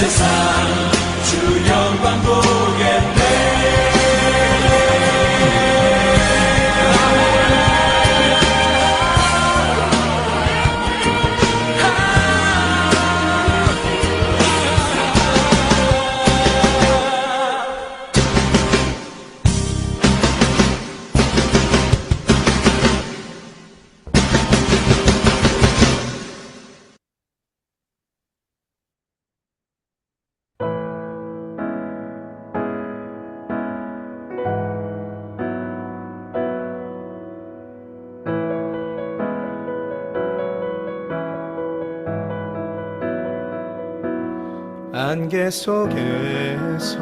세상 주 영광 보겠네. 안개 속에서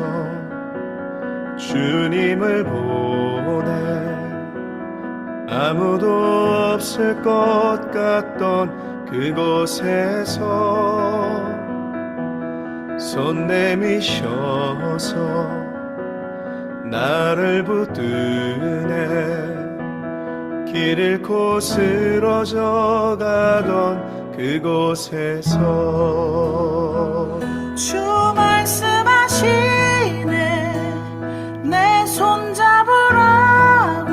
주님을 보내 아무도 없을 것 같던 그곳에서 손 내미셔서 나를 붙드네. 길 잃고 쓰러져 가던 그곳에서 주 말씀하시네. 내 손 잡으라고.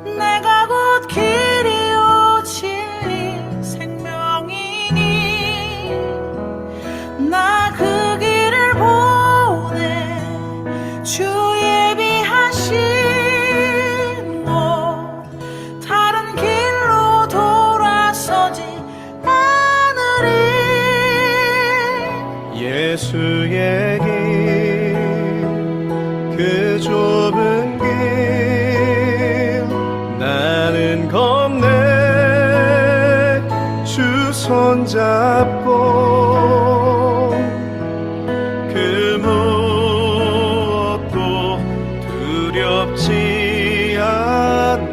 내가 곧 길이요 진리 생명이니 나 그 길을 보내. 주 예비하신 너 다른 길로 돌아서지 않으리. 예수의 길, 그 좁은 길 나는 겁내. 주 손잡고 그 무엇도 두렵지 않네.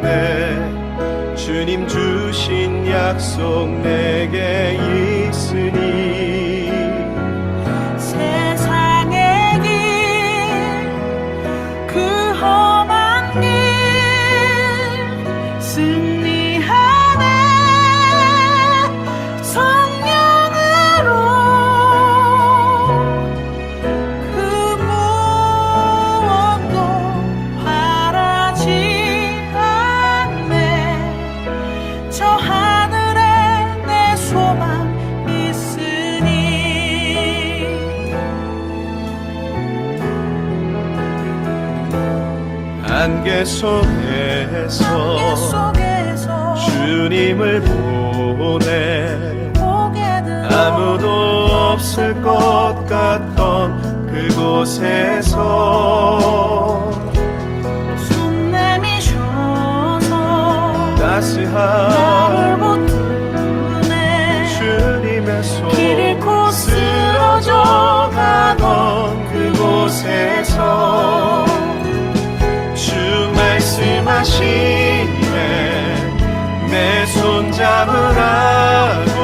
주님 주신 약속 내게 있으니 안개 속에서 주님을 보내 아무도 없을 것 같던 그곳에서 손 내미셔서 따스한 나를 붙드네. 주님의 손 길 잃고 쓰러져 가던 그곳에서 말씀하시네. 내 손 잡으라고.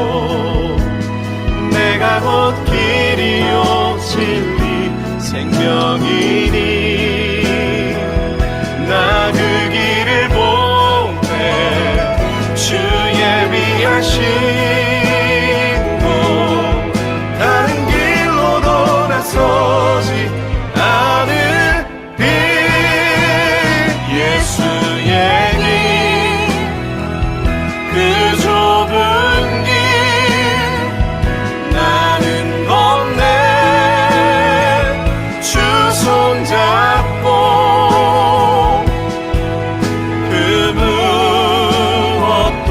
내가 곧 길이요 진리 생명이니 나 그 길을 보내. 주 예비하신 곳 다른 길로 돌아서지 않으리. 그 좁은 길 나는 겁내. 주 손잡고 그 무엇도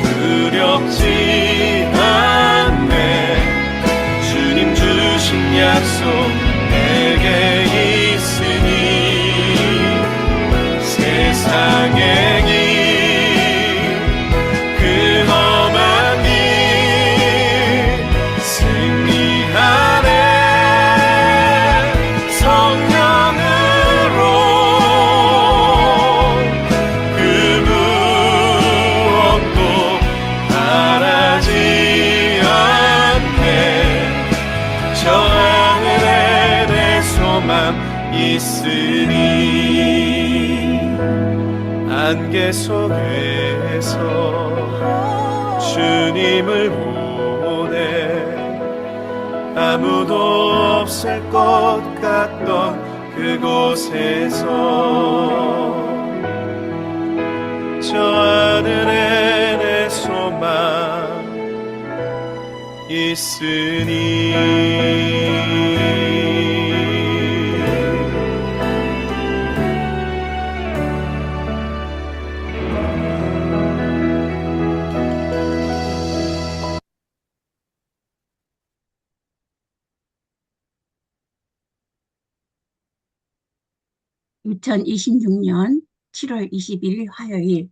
두렵지 않네. 주님 주신 약속 내게 있으니 세상의 길 있으니 안개 속에서 주님을 보내 아무도 없을 것 같던 그곳에서 저 하늘에 내 소망 있으니 (2026년 7월 21일) 화요일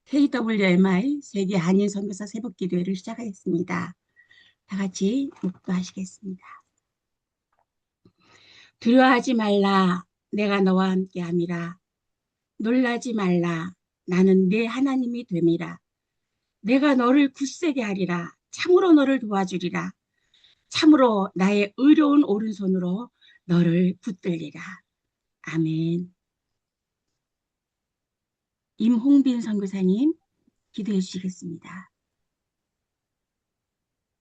KWMI 세계 한인 선교사 새벽 기도회를 시작하겠습니다. 다 같이 묵도하시겠습니다. 두려워하지 말라, 내가 너와 함께함이라. 놀라지 말라, 나는 네 하나님이 됨이라. 내가 너를 굳세게 하리라. 참으로 너를 도와주리라. 참으로 나의 의로운 오른손으로 너를 붙들리라. 아멘. 임홍빈 선교사님 기도해 주시겠습니다.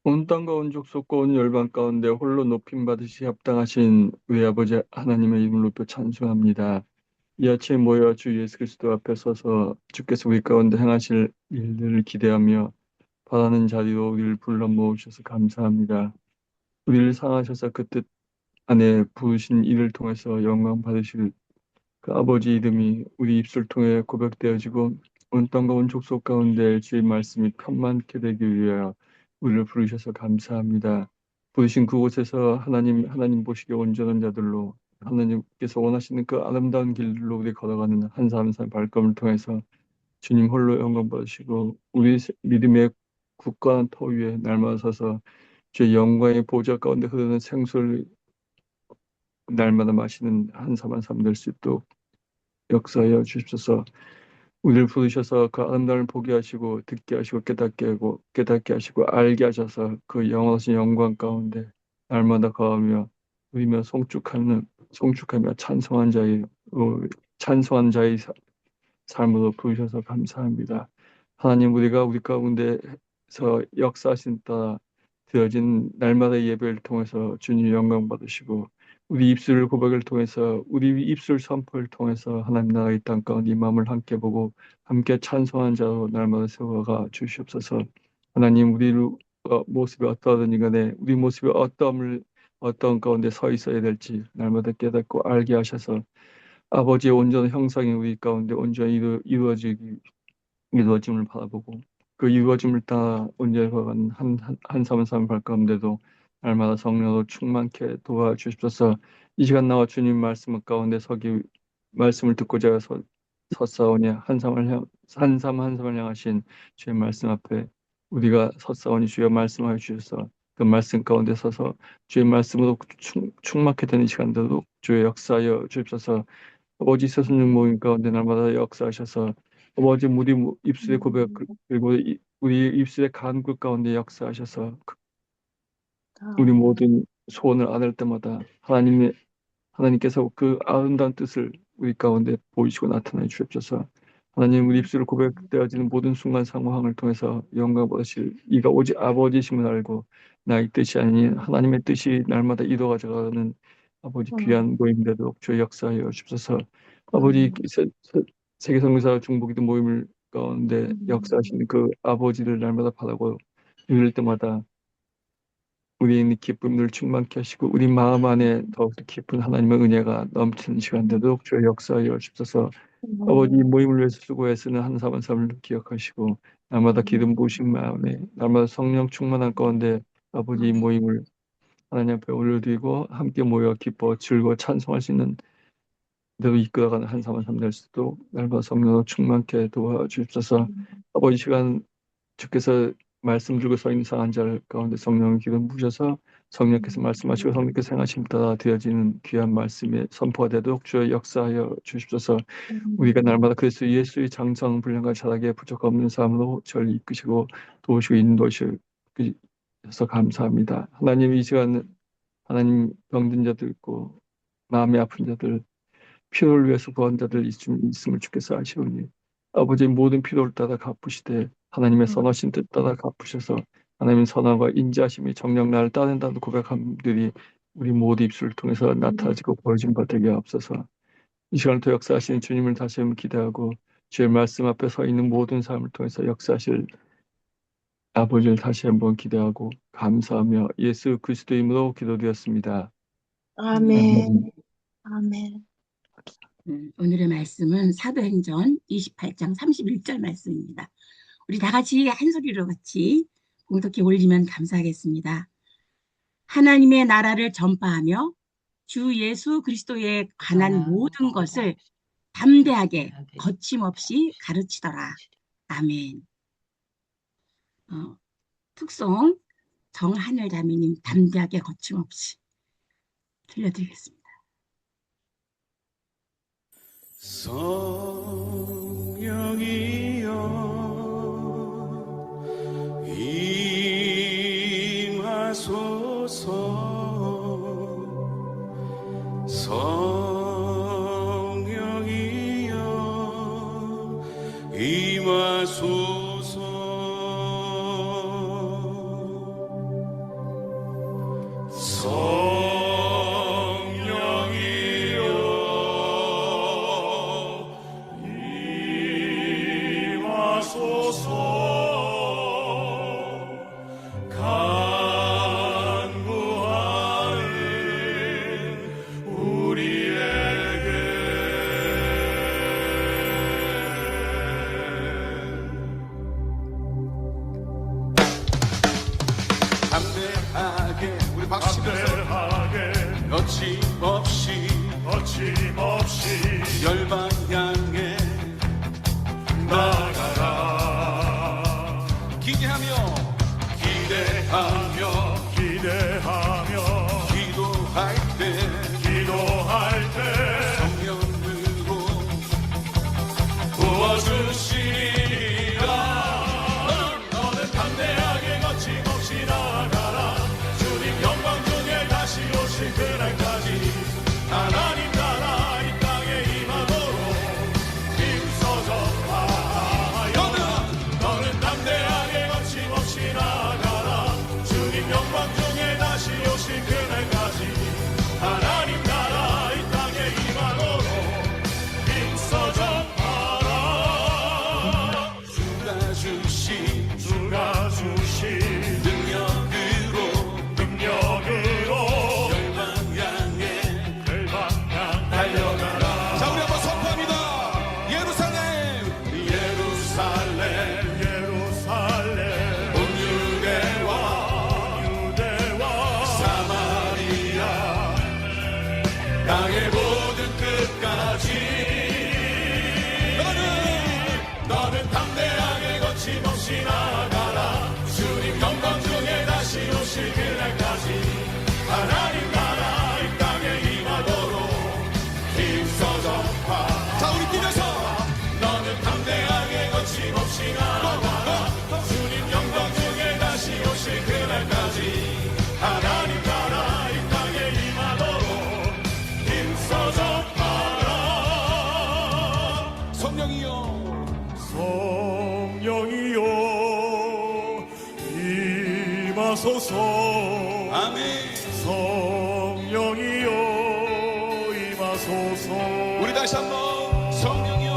온 땅과 온 족속과 온 열방 가운데 홀로 높임 받으시 합당하신 외아버지 하나님의 이름을 높여 찬송합니다. 이 아침에 모여 주 예수 그리스도 앞에 서서 주께서 우리 가운데 행하실 일들을 기대하며 바라는 자리로 우리를 불러 모으셔서 감사합니다. 우리를 상하셔서 그 뜻 안에 부으신 이를 통해서 영광 받으실 그 아버지 이름이 우리 입술 통해 고백되어지고 온 땅과 온 족속 가운데 주의 말씀이 편만케 되기 위하여 우리를 부르셔서 감사합니다. 부르신 그곳에서 하나님 보시기에 온전한 자들로 하나님께서 원하시는 그 아름다운 길로 우리 걸어가는 한 사람 한 사람 발걸음을 통해서 주님 홀로 영광 받으시고 우리 믿음의 굳건한 터 위에 날마다 서서 주의 영광의 보좌 가운데 흐르는 생수를 날마다 마시는 한 사람 한 사람 될 수 있도록 역사하여 주십소서. 우리를 부르셔서 그 아름다움을 보게 하시고 듣게 하시고 깨닫게 하시고 알게 하셔서 그 영원하신 영광 가운데 날마다 거하며 누리며 송축하며 찬송한 자의 삶으로 부르셔서 감사합니다. 하나님, 우리가 우리 가운데서 역사하신 따라 되어진 날마다 예배를 통해서 주님 영광 받으시고 우리 입술 고백을 통해서 우리 입술 선포를 통해서 하나님 나라 이 땅 가운데 이 마음을 함께 보고 함께 찬송한 자로 날마다 세워가 주시옵소서. 하나님, 우리 모습이 어떠하든지 간에 우리 모습이 어떤 가운데 서 있어야 될지 날마다 깨닫고 알게 하셔서 아버지의 온전한 형상이 우리 가운데 온전히 이루어짐을 바라보고 그 이루어짐을 따라 온전히 걸어가는 한 사람 한 사람 발 가운데도 날마다 성령으로 충만케 도와주십소서. 이 시간 나와 주님 말씀 가운데 말씀을 듣고자 섰사오니 한 사람 한 사람을 향하신 주의 말씀 앞에 우리가 섰사오니 주여 말씀하여 주셔서 그 말씀 가운데 서서 주의 말씀으로 충만케 되는 시간대로 주의 역사하여 주십소서. 아버지 스승님 모임 가운데 날마다 역사하셔서 아버지 우리 입술의 고백 그리고 우리 입술의 간구 가운데 역사하셔서 우리 모든 소원을 안을 때마다 하나님께서 그 아름다운 뜻을 우리 가운데 보이시고 나타내 주옵소서. 하나님, 우리 입술을 고백되어지는 모든 순간 상황을 통해서 영광 받으실 이가 오직 아버지심을 알고 나의 뜻이 아닌 하나님의 뜻이 날마다 이루어가는 아버지 귀한 모임 되도록 주의 역사하여 주옵소서. 아버지 세계 선교사 중보기도 모임을 가운데 역사하시는 그 아버지를 날마다 바라고 읽을 때마다 우리의 기쁨을 충만케 하시고 우리 마음 안에 더욱더 깊은 하나님의 은혜가 넘치는 시간 되도록 주의 역사하여 주옵소서. 아버지 모임을 위해서 수고했으는 한 사람 한 사람을 기억하시고 날마다 기름 부으신 마음에 날마다 성령 충만한 가운데 아버지 이 모임을 하나님 앞에 올려드리고 함께 모여 기뻐 즐거워 찬송할 수 있는 대로 이끌어가는 한 사람 한 사람 될 수도 날마다 성령으로 충만케 도와주십소서. 아버지 시간 주께서 말씀 들고 서 있는 상한 자를 가운데 성령의 기름 부으셔서 성령께서 말씀하시고 성령께서 행하심 따라 되어지는 귀한 말씀의 선포가 되도록 주의 역사하여 주십소서. 우리가 날마다 그리스도 예수의 장성 분량과 자라게 부족 없는 삶으로 저를 이끄시고 도우시고 인도하셔서 감사합니다. 하나님, 이 시간 하나님 병든 자들 있고 마음이 아픈 자들 필요를 위해서 구한 자들 있음을 주께서 아시오니 아버지의 모든 필요를 따라 갚으시되 하나님의 선하신 뜻 따라 갚으셔서 하나님의 선함과 인자심이 정녕 나를 따른다는 고백함들이 우리 모두 입술을 통해서 나타지고 보여진 바 되게 앞서서 이 시간을 또 역사하시는 주님을 다시 한번 기대하고 주의 말씀 앞에 서 있는 모든 삶을 통해서 역사하실 아버지를 다시 한번 기대하고 감사하며 예수 그리스도의 이름으로 기도드렸습니다. 아멘. 아멘. 오늘의 말씀은 사도행전 28장 31절 말씀입니다. 우리 다 같이 한 소리로 같이 봉독해 올리면 감사하겠습니다. 하나님의 나라를 전파하며 주 예수 그리스도에 관한 모든 것을 담대하게 거침없이 가르치더라. 아멘. 특송 정하늘 자매님 담대하게 거침없이 들려드리겠습니다. 성령이여 임하소서 성령이여 임하소서 담대하게 우리 박수하게 거침없이 열방 향해 나가라. 기대하며 기도할 때 성령으로 부어주시리라. 너는 담대하게 거침없이 나가라. 주님 영광 중에 다시 오실 그날까지 하나님 나라 이 땅에 임하도록 힘써 전파하여. 너는 담대하게 거침없이 나가라. 주님 영광 중에 다시 오실 그날까지 하나님 나라 이 땅에 임하도록 힘써 전파하라. 주가 주신 능력으로 열방 향해 달려가라. 자, 우리 한번 선포합니다. 예루살렘 온 유대와 사마리아 땅의 모든 끝까지 너는 담대하게 거침없이 나가라. 주님 영광 중에 다시 오실 그날까지 하나님 나라 이 땅에 임하도록 힘써 전파. 자, 우리 뛰면서 너는 담대하게 거침없이 나가라. 주님 영광 중에 다시 오실 그날까지 하나님 나라 이 땅에 임하도록 힘써 전파라. 성령이여 임하소서. 아멘. 성령이여 임하소서. 우리 다시 한번 성령이여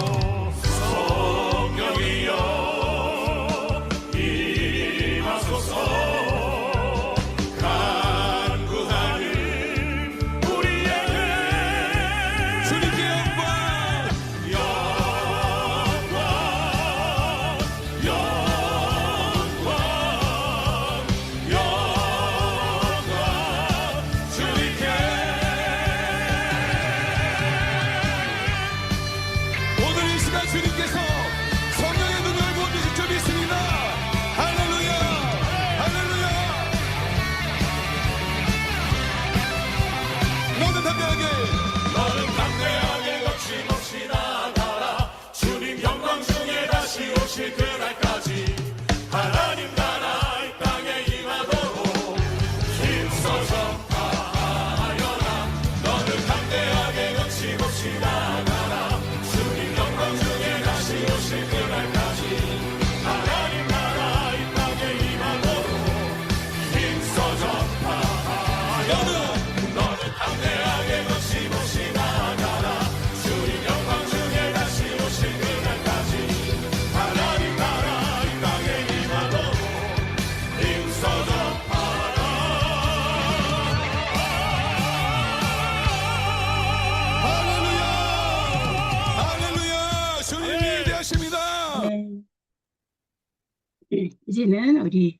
임하소서. 간구하는 우리에게 주님께 영광 주님께 이제는 우리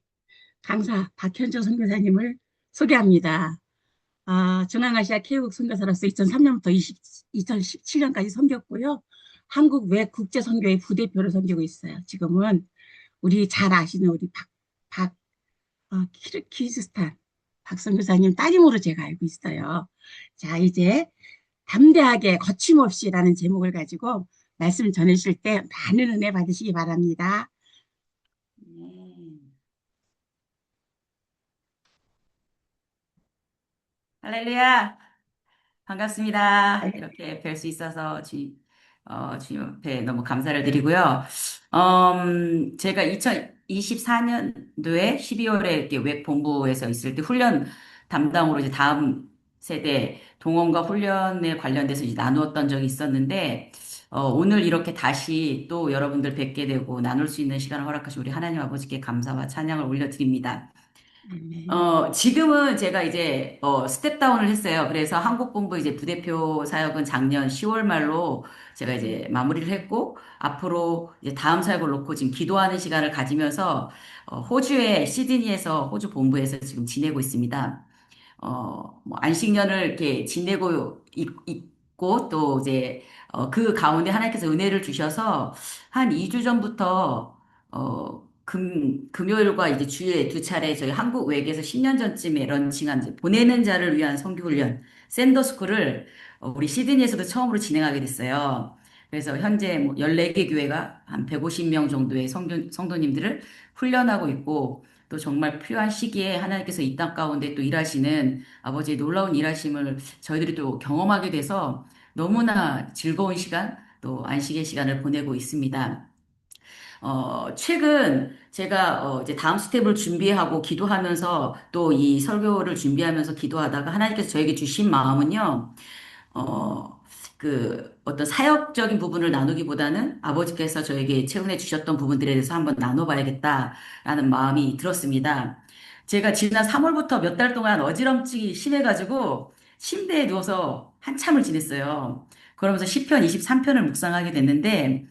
강사 박현조 선교사님을 소개합니다. 중앙아시아 케이국 선교사로서 2003년부터 2017년까지 섬겼고요. 한국 외 국제 선교회 부대표로 섬기고 있어요. 지금은 우리 잘 아시는 우리 키르기즈스탄 박 선교사님 따님으로 제가 알고 있어요. 자, 이제 담대하게 거침없이라는 제목을 가지고 말씀 전해주실 때 많은 은혜 받으시기 바랍니다. 할렐루야! 반갑습니다. 이렇게 뵐 수 있어서 주님 앞에 너무 감사를 드리고요. 제가 2024년도에 12월에 이렇게 외 본부에서 있을 때 훈련 담당으로 이제 다음 세대 동원과 훈련에 관련돼서 이제 나누었던 적이 있었는데, 오늘 이렇게 다시 또 여러분들 뵙게 되고 나눌 수 있는 시간을 허락하신 우리 하나님 아버지께 감사와 찬양을 올려드립니다. 지금은 제가 이제, 스텝다운을 했어요. 그래서 한국본부 이제 부대표 사역은 작년 10월 말로 제가 이제 마무리를 했고, 앞으로 이제 다음 사역을 놓고 지금 기도하는 시간을 가지면서, 호주의 시드니에서 호주 본부에서 지금 지내고 있습니다. 뭐 안식년을 이렇게 지내고 있고, 또 이제, 그 가운데 하나님께서 은혜를 주셔서 한 2주 전부터, 금요일과 이제 주에 두 차례 저희 한국 외계에서 10년 전쯤에 런칭한 이제 보내는 자를 위한 선교훈련, 샌더스쿨을 우리 시드니에서도 처음으로 진행하게 됐어요. 그래서 현재 뭐 14개 교회가 한 150명 정도의 성도님들을 훈련하고 있고, 또 정말 필요한 시기에 하나님께서 이 땅 가운데 또 일하시는 아버지의 놀라운 일하심을 저희들이 또 경험하게 돼서 너무나 즐거운 시간, 또 안식의 시간을 보내고 있습니다. 최근 제가 이제 다음 스텝을 준비하고 기도하면서 또 이 설교를 준비하면서 기도하다가 하나님께서 저에게 주신 마음은요, 어떤 사역적인 부분을 나누기보다는 아버지께서 저에게 최근에 주셨던 부분들에 대해서 한번 나눠봐야겠다라는 마음이 들었습니다. 제가 지난 3월부터 몇 달 동안 어지럼증이 심해가지고 침대에 누워서 한참을 지냈어요. 그러면서 시편 23편을 묵상하게 됐는데,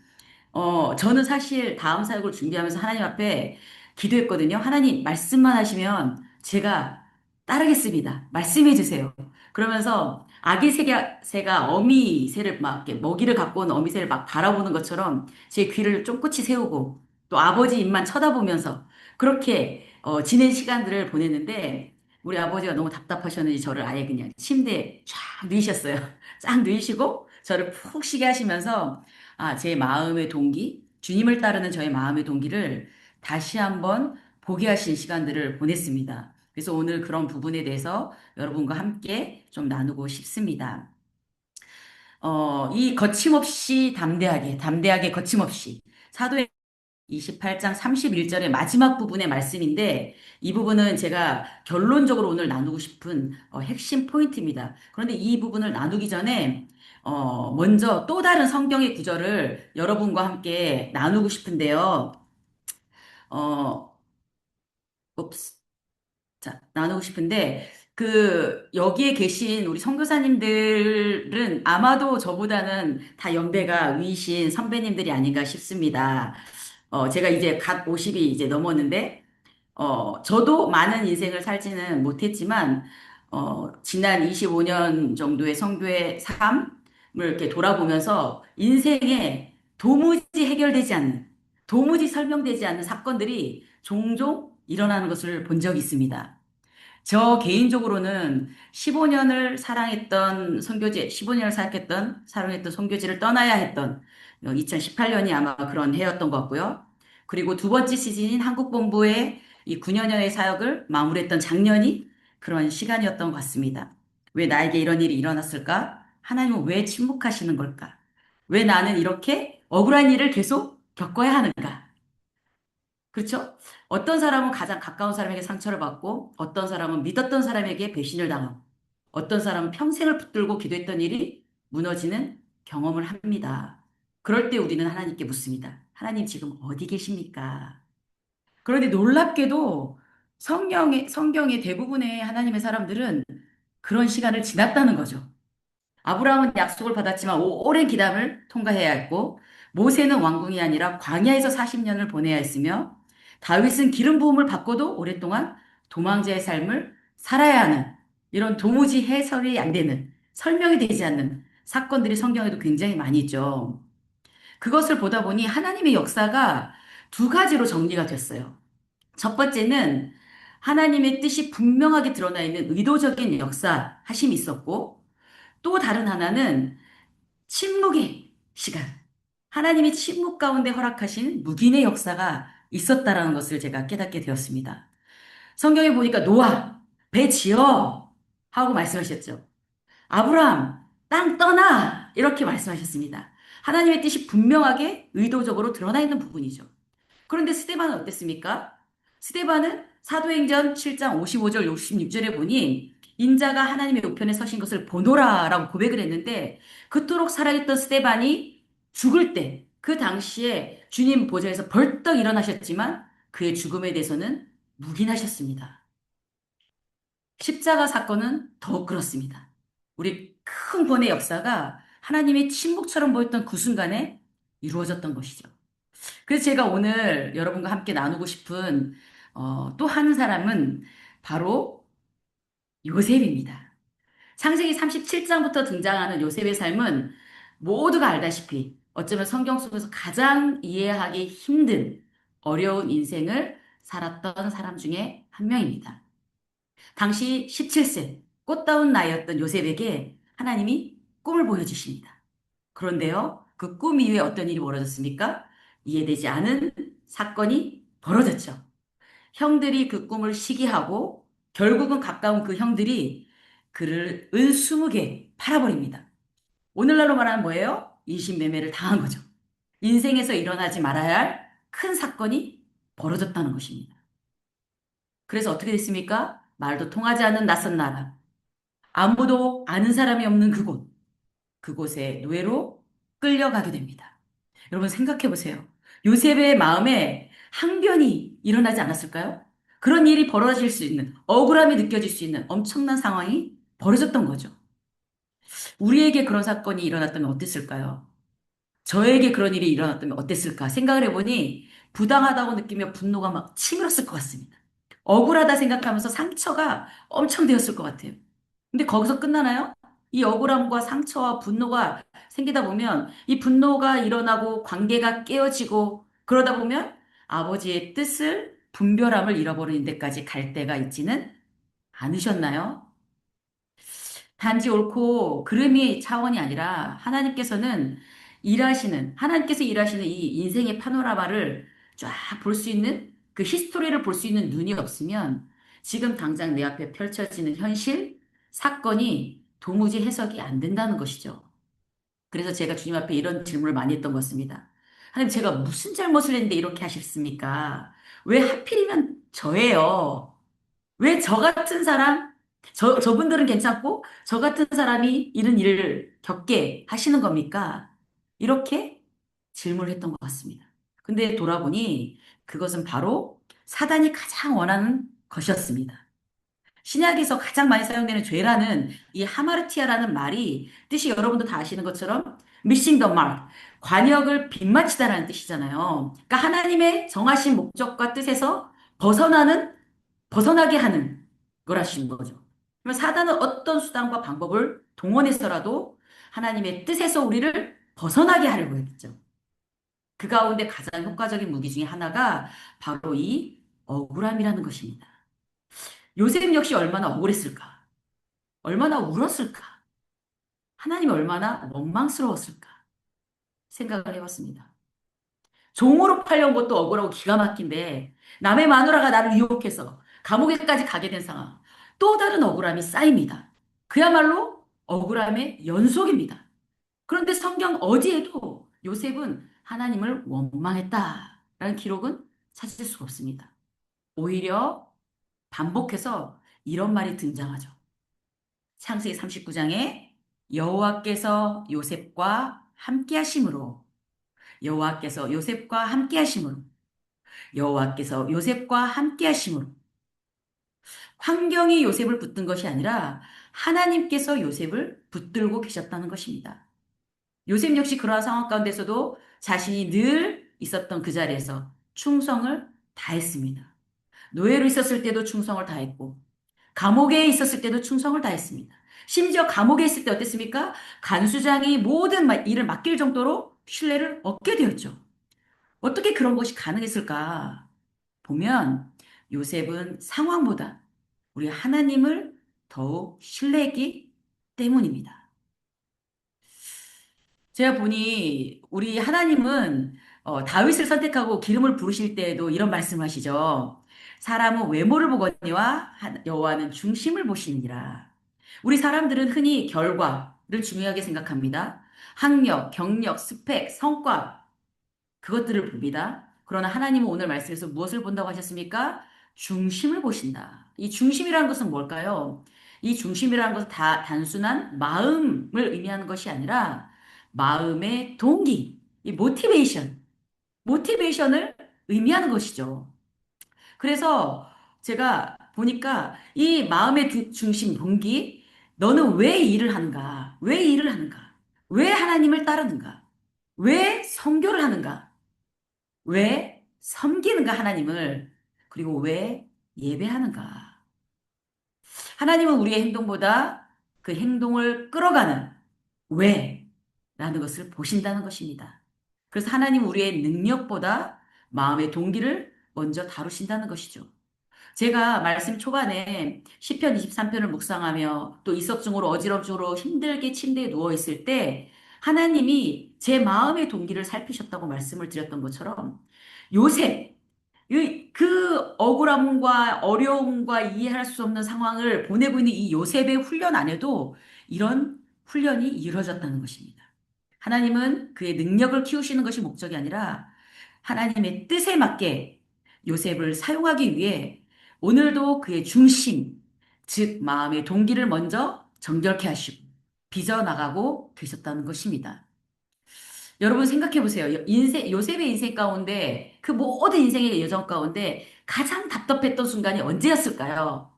저는 사실 다음 사역을 준비하면서 하나님 앞에 기도했거든요. 하나님, 말씀만 하시면 제가 따르겠습니다. 말씀해 주세요. 그러면서 아기 새가 어미새를 막 이렇게 먹이를 갖고 온 어미새를 막 바라보는 것처럼 제 귀를 쫑긋이 세우고 또 아버지 입만 쳐다보면서 그렇게 지낸 시간들을 보냈는데 우리 아버지가 너무 답답하셨는지 저를 아예 그냥 침대에 쫙 누이셨어요. 쫙 누이시고 저를 푹 쉬게 하시면서 제 마음의 동기, 주님을 따르는 저의 마음의 동기를 다시 한번 보게 하신 시간들을 보냈습니다. 그래서 오늘 그런 부분에 대해서 여러분과 함께 좀 나누고 싶습니다. 이 거침없이 담대하게 거침없이 사도행 28장 31절의 마지막 부분의 말씀인데 이 부분은 제가 결론적으로 오늘 나누고 싶은 핵심 포인트입니다. 그런데 이 부분을 나누기 전에 먼저 또 다른 성경의 구절을 여러분과 함께 나누고 싶은데요. 어, 옵스. 자, 나누고 싶은데, 여기에 계신 우리 선교사님들은 아마도 저보다는 다 연배가 위신 선배님들이 아닌가 싶습니다. 제가 이제 갓 50이 이제 넘었는데, 저도 많은 인생을 살지는 못했지만, 지난 25년 정도의 선교의 삶을 이렇게 돌아보면서 인생에 도무지 설명되지 않는 사건들이 종종 일어나는 것을 본 적이 있습니다. 저 개인적으로는 15년을 사랑했던 선교지를 떠나야 했던 2018년이 아마 그런 해였던 것 같고요. 그리고 두 번째 시즌인 한국본부의 이 9년여의 사역을 마무리했던 작년이 그런 시간이었던 것 같습니다. 왜 나에게 이런 일이 일어났을까? 하나님은 왜 침묵하시는 걸까? 왜 나는 이렇게 억울한 일을 계속 겪어야 하는가? 그렇죠? 어떤 사람은 가장 가까운 사람에게 상처를 받고, 어떤 사람은 믿었던 사람에게 배신을 당하고, 어떤 사람은 평생을 붙들고 기도했던 일이 무너지는 경험을 합니다. 그럴 때 우리는 하나님께 묻습니다. 하나님 지금 어디 계십니까? 그런데 놀랍게도 성경의 대부분의 하나님의 사람들은 그런 시간을 지났다는 거죠. 아브라함은 약속을 받았지만 오랜 기담을 통과해야 했고, 모세는 왕궁이 아니라 광야에서 40년을 보내야 했으며, 다윗은 기름 부음을 받고도 오랫동안 도망자의 삶을 살아야 하는 이런 도무지 해설이 안 되는 설명이 되지 않는 사건들이 성경에도 굉장히 많이 있죠. 그것을 보다 보니 하나님의 역사가 두 가지로 정리가 됐어요. 첫 번째는 하나님의 뜻이 분명하게 드러나 있는 의도적인 역사 하심이 있었고 또 다른 하나는 침묵의 시간. 하나님이 침묵 가운데 허락하신 묵인의 역사가 있었다라는 것을 제가 깨닫게 되었습니다. 성경에 보니까 노아, 배 지어 하고 말씀하셨죠. 아브라함, 땅 떠나 이렇게 말씀하셨습니다. 하나님의 뜻이 분명하게 의도적으로 드러나 있는 부분이죠. 그런데 스데반은 어땠습니까? 스데반은 사도행전 7장 55절 56절에 보니 인자가 하나님의 우편에 서신 것을 보노라라고 고백을 했는데 그토록 살아있던 스데반이 죽을 때 그 당시에 주님 보좌에서 벌떡 일어나셨지만 그의 죽음에 대해서는 묵인하셨습니다. 십자가 사건은 더욱 그렇습니다. 우리 큰 구원의 역사가 하나님의 침묵처럼 보였던 그 순간에 이루어졌던 것이죠. 그래서 제가 오늘 여러분과 함께 나누고 싶은 또 한 사람은 바로 요셉입니다. 창세기 37장부터 등장하는 요셉의 삶은 모두가 알다시피 어쩌면 성경 속에서 가장 이해하기 힘든 어려운 인생을 살았던 사람 중에 한 명입니다. 당시 17세 꽃다운 나이였던 요셉에게 하나님이 꿈을 보여주십니다. 그런데요, 그 꿈 이후에 어떤 일이 벌어졌습니까? 이해되지 않은 사건이 벌어졌죠. 형들이 그 꿈을 시기하고 결국은 가까운 그 형들이 그를 은 20개 팔아버립니다. 오늘날로 말하면 뭐예요? 인신매매를 당한 거죠. 인생에서 일어나지 말아야 할 큰 사건이 벌어졌다는 것입니다. 그래서 어떻게 됐습니까? 말도 통하지 않는 낯선 나라, 아무도 아는 사람이 없는 그곳, 그곳에 노예로 끌려가게 됩니다. 여러분 생각해 보세요. 요셉의 마음에 항변이 일어나지 않았을까요? 그런 일이 벌어질 수 있는, 억울함이 느껴질 수 있는 엄청난 상황이 벌어졌던 거죠. 우리에게 그런 사건이 일어났다면 어땠을까요? 저에게 그런 일이 일어났다면 어땠을까 생각을 해보니 부당하다고 느끼며 분노가 막 치밀었을 것 같습니다. 억울하다 생각하면서 상처가 엄청 되었을 것 같아요. 근데 거기서 끝나나요? 이 억울함과 상처와 분노가 생기다 보면 이 분노가 일어나고 관계가 깨어지고 그러다 보면 아버지의 뜻을 분별함을 잃어버리는 데까지 갈 때가 있지는 않으셨나요? 단지 옳고 그름이 차원이 아니라 하나님께서 일하시는 이 인생의 파노라마를 쫙 볼 수 있는 그 히스토리를 볼 수 있는 눈이 없으면 지금 당장 내 앞에 펼쳐지는 현실, 사건이 도무지 해석이 안 된다는 것이죠. 그래서 제가 주님 앞에 이런 질문을 많이 했던 것 같습니다. 하나님, 제가 무슨 잘못을 했는데 이렇게 하셨습니까? 왜 하필이면 저예요? 왜 저 같은 사람, 저분들은 괜찮고, 저 같은 사람이 이런 일을 겪게 하시는 겁니까? 이렇게 질문을 했던 것 같습니다. 근데 돌아보니 그것은 바로 사단이 가장 원하는 것이었습니다. 신약에서 가장 많이 사용되는 죄라는 이 하마르티아라는 말이 뜻이 여러분도 다 아시는 것처럼 missing the mark, 관역을 빗맞히다라는 뜻이잖아요. 그러니까 하나님의 정하신 목적과 뜻에서 벗어나게 하는 거라신 거죠. 그러면 사단은 어떤 수단과 방법을 동원해서라도 하나님의 뜻에서 우리를 벗어나게 하려고 했죠. 그 가운데 가장 효과적인 무기 중에 하나가 바로 이 억울함이라는 것입니다. 요셉 역시 얼마나 억울했을까? 얼마나 울었을까? 하나님이 얼마나 원망스러웠을까? 생각을 해봤습니다. 종으로 팔려온 것도 억울하고 기가 막힌데 남의 마누라가 나를 유혹해서 감옥에까지 가게 된 상황. 또 다른 억울함이 쌓입니다. 그야말로 억울함의 연속입니다. 그런데 성경 어디에도 요셉은 하나님을 원망했다라는 기록은 찾을 수가 없습니다. 오히려 반복해서 이런 말이 등장하죠. 창세기 39장에 여호와께서 요셉과 함께 하심으로 여호와께서 요셉과 함께 하심으로 여호와께서 요셉과 함께 하심으로 환경이 요셉을 붙든 것이 아니라 하나님께서 요셉을 붙들고 계셨다는 것입니다. 요셉 역시 그러한 상황 가운데서도 자신이 늘 있었던 그 자리에서 충성을 다 했습니다. 노예로 있었을 때도 충성을 다했고, 감옥에 있었을 때도 충성을 다했습니다. 심지어 감옥에 있을 때 어땠습니까? 간수장이 모든 일을 맡길 정도로 신뢰를 얻게 되었죠. 어떻게 그런 것이 가능했을까? 보면 요셉은 상황보다 우리 하나님을 더욱 신뢰했기 때문입니다. 제가 보니 우리 하나님은 다윗을 선택하고 기름을 부으실 때에도 이런 말씀하시죠. 사람은 외모를 보거니와 여호와는 중심을 보시니라. 우리 사람들은 흔히 결과를 중요하게 생각합니다. 학력, 경력, 스펙, 성과 그것들을 봅니다. 그러나 하나님은 오늘 말씀에서 무엇을 본다고 하셨습니까? 중심을 보신다. 이 중심이라는 것은 뭘까요? 이 중심이라는 것은 다 단순한 마음을 의미하는 것이 아니라 마음의 동기, 이 모티베이션을 의미하는 것이죠. 그래서 제가 보니까 이 마음의 중심, 동기, 너는 왜 일을 하는가? 왜 일을 하는가? 왜 하나님을 따르는가? 왜 선교를 하는가? 왜 섬기는가 하나님을 그리고 왜 예배하는가 하나님은 우리의 행동보다 그 행동을 끌어가는 왜라는 것을 보신다는 것입니다. 그래서 하나님은 우리의 능력보다 마음의 동기를 먼저 다루신다는 것이죠. 제가 말씀 초반에 시편 23편을 묵상하며 또 이석증으로 어지럼증으로 힘들게 침대에 누워 있을 때 하나님이 제 마음의 동기를 살피셨다고 말씀을 드렸던 것처럼 요셉 그 억울함과 어려움과 이해할 수 없는 상황을 보내고 있는 이 요셉의 훈련 안에도 이런 훈련이 이루어졌다는 것입니다. 하나님은 그의 능력을 키우시는 것이 목적이 아니라 하나님의 뜻에 맞게 요셉을 사용하기 위해 오늘도 그의 중심, 즉 마음의 동기를 먼저 정결케 하시고 빚어나가고 계셨다는 것입니다. 여러분 생각해 보세요. 요셉의 인생 가운데 그 모든 인생의 여정 가운데 가장 답답했던 순간이 언제였을까요?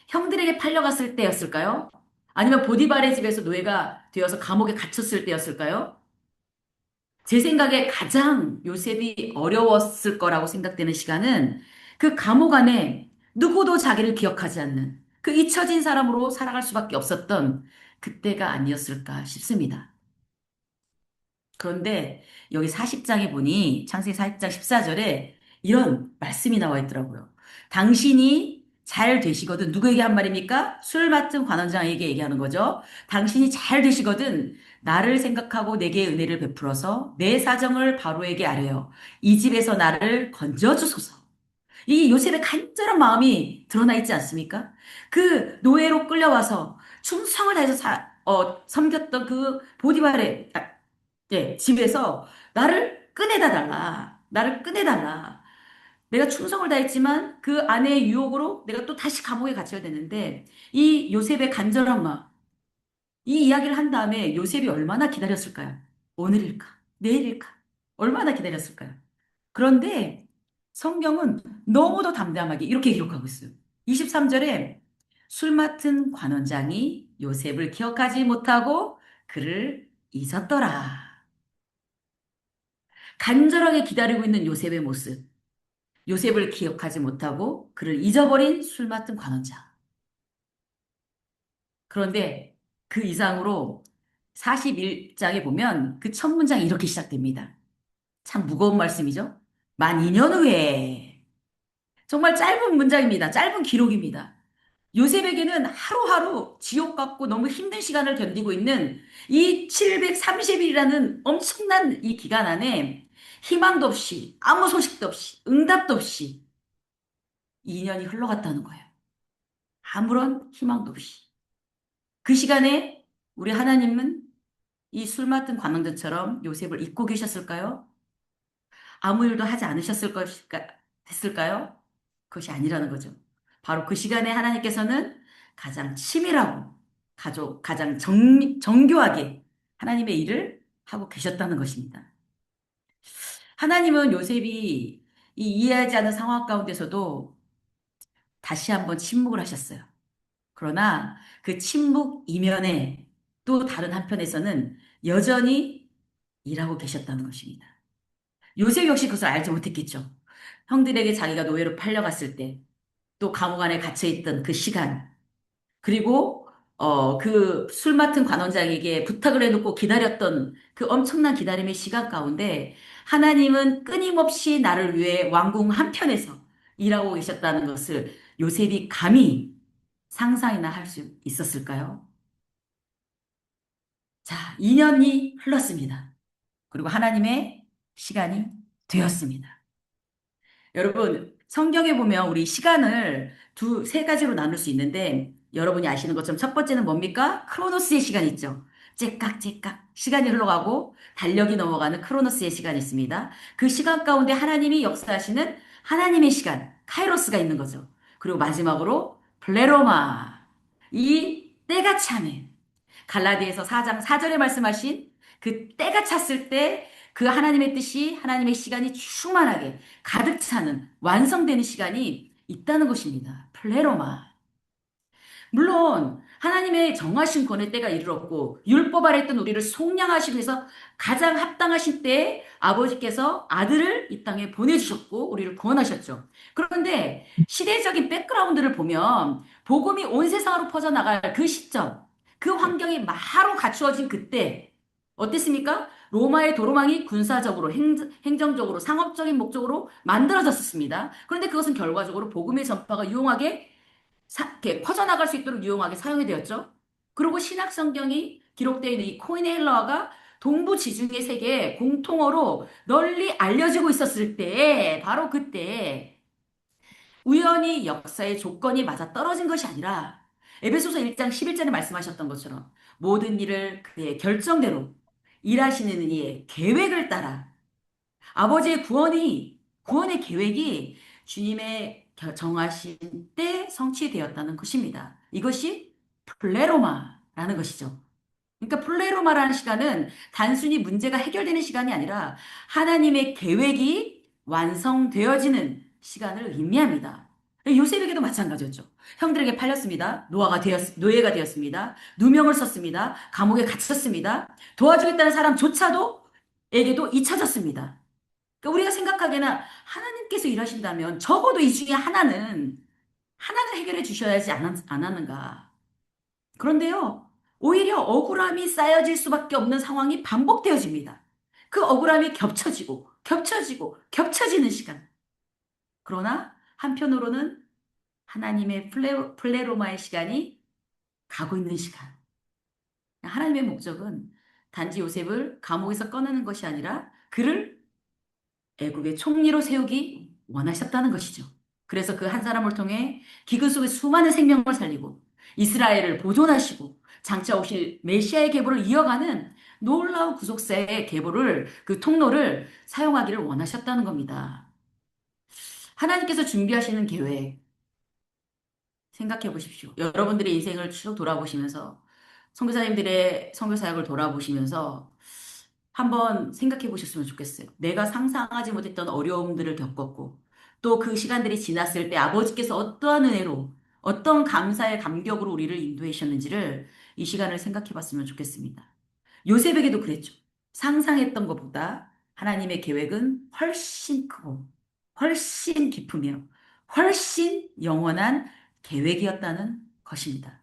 형들에게 팔려갔을 때였을까요? 아니면 보디발의 집에서 노예가 되어서 감옥에 갇혔을 때였을까요? 제 생각에 가장 요셉이 어려웠을 거라고 생각되는 시간은 그 감옥 안에 누구도 자기를 기억하지 않는 그 잊혀진 사람으로 살아갈 수밖에 없었던 그때가 아니었을까 싶습니다. 그런데 여기 40장에 보니 창세기 40장 14절에 이런 말씀이 나와 있더라고요. 당신이 잘 되시거든 누구에게 한 말입니까? 술 맡은 관원장에게 얘기하는 거죠. 당신이 잘 되시거든 나를 생각하고 내게 은혜를 베풀어서 내 사정을 바로에게 아뢰어 이 집에서 나를 건져주소서. 이 요셉의 간절한 마음이 드러나 있지 않습니까? 그 노예로 끌려와서 충성을 다해서 섬겼던 그 보디발의 예, 집에서 나를 꺼내다 달라. 나를 꺼내달라. 내가 충성을 다했지만 그 아내의 유혹으로 내가 또 다시 감옥에 갇혀야 되는데 이 요셉의 간절한 마음, 이 이야기를 한 다음에 요셉이 얼마나 기다렸을까요? 오늘일까? 내일일까? 얼마나 기다렸을까요? 그런데 성경은 너무도 담담하게 이렇게 기록하고 있어요. 23절에 술 맡은 관원장이 요셉을 기억하지 못하고 그를 잊었더라. 간절하게 기다리고 있는 요셉의 모습. 요셉을 기억하지 못하고 그를 잊어버린 술 맡은 관원장. 그런데 그 이상으로 41장에 보면 그 첫 문장이 이렇게 시작됩니다. 참 무거운 말씀이죠? 만 2년 후에. 정말 짧은 문장입니다. 짧은 기록입니다. 요셉에게는 하루하루 지옥 같고 너무 힘든 시간을 견디고 있는 이 730일이라는 엄청난 이 기간 안에 희망도 없이 아무 소식도 없이 응답도 없이 2년이 흘러갔다는 거예요. 아무런 희망도 없이. 그 시간에 우리 하나님은 이 술 맡은 관원들처럼 요셉을 잊고 계셨을까요? 아무 일도 하지 않으셨을 것일까, 됐을까요? 그것이 아니라는 거죠. 바로 그 시간에 하나님께서는 가장 치밀하고 가장 정교하게 하나님의 일을 하고 계셨다는 것입니다. 하나님은 요셉이 이 이해하지 않는 상황 가운데서도 다시 한번 침묵을 하셨어요. 그러나 그 침묵 이면에 또 다른 한편에서는 여전히 일하고 계셨다는 것입니다. 요셉 역시 그것을 알지 못했겠죠. 형들에게 자기가 노예로 팔려갔을 때, 또 감옥 안에 갇혀있던 그 시간, 그리고 그 술 맡은 관원장에게 부탁을 해놓고 기다렸던 그 엄청난 기다림의 시간 가운데 하나님은 끊임없이 나를 위해 왕궁 한편에서 일하고 계셨다는 것을 요셉이 감히 상상이나 할 수 있었을까요? 자, 2년이 흘렀습니다. 그리고 하나님의 시간이 되었습니다. 여러분, 성경에 보면 우리 시간을 세 가지로 나눌 수 있는데, 여러분이 아시는 것처럼 첫 번째는 뭡니까? 크로노스의 시간 있죠. 째깍째깍 시간이 흘러가고 달력이 넘어가는 크로노스의 시간이 있습니다. 그 시간 가운데 하나님이 역사하시는 하나님의 시간, 카이로스가 있는 거죠. 그리고 마지막으로 플레로마, 이 때가 차면 갈라디아서 4장 4절에 말씀하신 그 때가 찼을 때 그 하나님의 뜻이 하나님의 시간이 충만하게 가득 차는 완성되는 시간이 있다는 것입니다. 플레로마. 물론 하나님의 정하신 권의 때가 이르렀고 율법 아래 있던 우리를 속량하시기 위해서 가장 합당하신 때에 아버지께서 아들을 이 땅에 보내주셨고 우리를 구원하셨죠. 그런데 시대적인 백그라운드를 보면 복음이 온 세상으로 퍼져나갈 그 시점, 그 환경이 마로 갖추어진 그때 어땠습니까? 로마의 도로망이 군사적으로, 행정적으로, 상업적인 목적으로 만들어졌습니다. 그런데 그것은 결과적으로 복음의 전파가 유용하게 이렇게 퍼져나갈 수 있도록 유용하게 사용이 되었죠. 그리고 신약 성경이 기록되어 있는 이 코인의 헬라어가 동부 지중해 세계에 공통어로 널리 알려지고 있었을 때, 바로 그때 우연히 역사의 조건이 맞아 떨어진 것이 아니라 에베소서 1장 11절에 말씀하셨던 것처럼 모든 일을 그의 결정대로 일하시는 이의 계획을 따라 아버지의 구원의 계획이 주님의 정하신 때 성취되었다는 것입니다. 이것이 플레로마라는 것이죠. 그러니까 플레로마라는 시간은 단순히 문제가 해결되는 시간이 아니라 하나님의 계획이 완성되어지는 시간을 의미합니다. 요셉에게도 마찬가지였죠. 형들에게 팔렸습니다. 노예가 되었습니다. 누명을 썼습니다. 감옥에 갇혔습니다. 도와주겠다는 사람조차도 에게도 잊혀졌습니다. 그러니까 우리가 생각하기에는 하나님께서 일하신다면 적어도 이 중에 하나는 해결해 주셔야지 않았는가. 그런데요, 오히려 억울함이 쌓여질 수밖에 없는 상황이 반복되어집니다. 그 억울함이 겹쳐지는 시간. 그러나 한편으로는 하나님의 플레로마의 시간이 가고 있는 시간. 하나님의 목적은 단지 요셉을 감옥에서 꺼내는 것이 아니라 그를 애굽의 총리로 세우기 원하셨다는 것이죠. 그래서 그 한 사람을 통해 기근 속에 수많은 생명을 살리고 이스라엘을 보존하시고 장차 오실 메시아의 계보를 이어가는 놀라운 구속사의 계보를 그 통로를 사용하기를 원하셨다는 겁니다. 하나님께서 준비하시는 계획 생각해 보십시오. 여러분들의 인생을 쭉 돌아보시면서 선교사님들의 선교 사역을 돌아보시면서 한번 생각해 보셨으면 좋겠어요. 내가 상상하지 못했던 어려움들을 겪었고, 또 그 시간들이 지났을 때 아버지께서 어떠한 은혜로, 어떤 감사의 감격으로 우리를 인도해 주셨는지를 이 시간을 생각해 봤으면 좋겠습니다. 요셉에게도 그랬죠. 상상했던 것보다 하나님의 계획은 훨씬 크고, 훨씬 깊으며, 훨씬 영원한 계획이었다는 것입니다.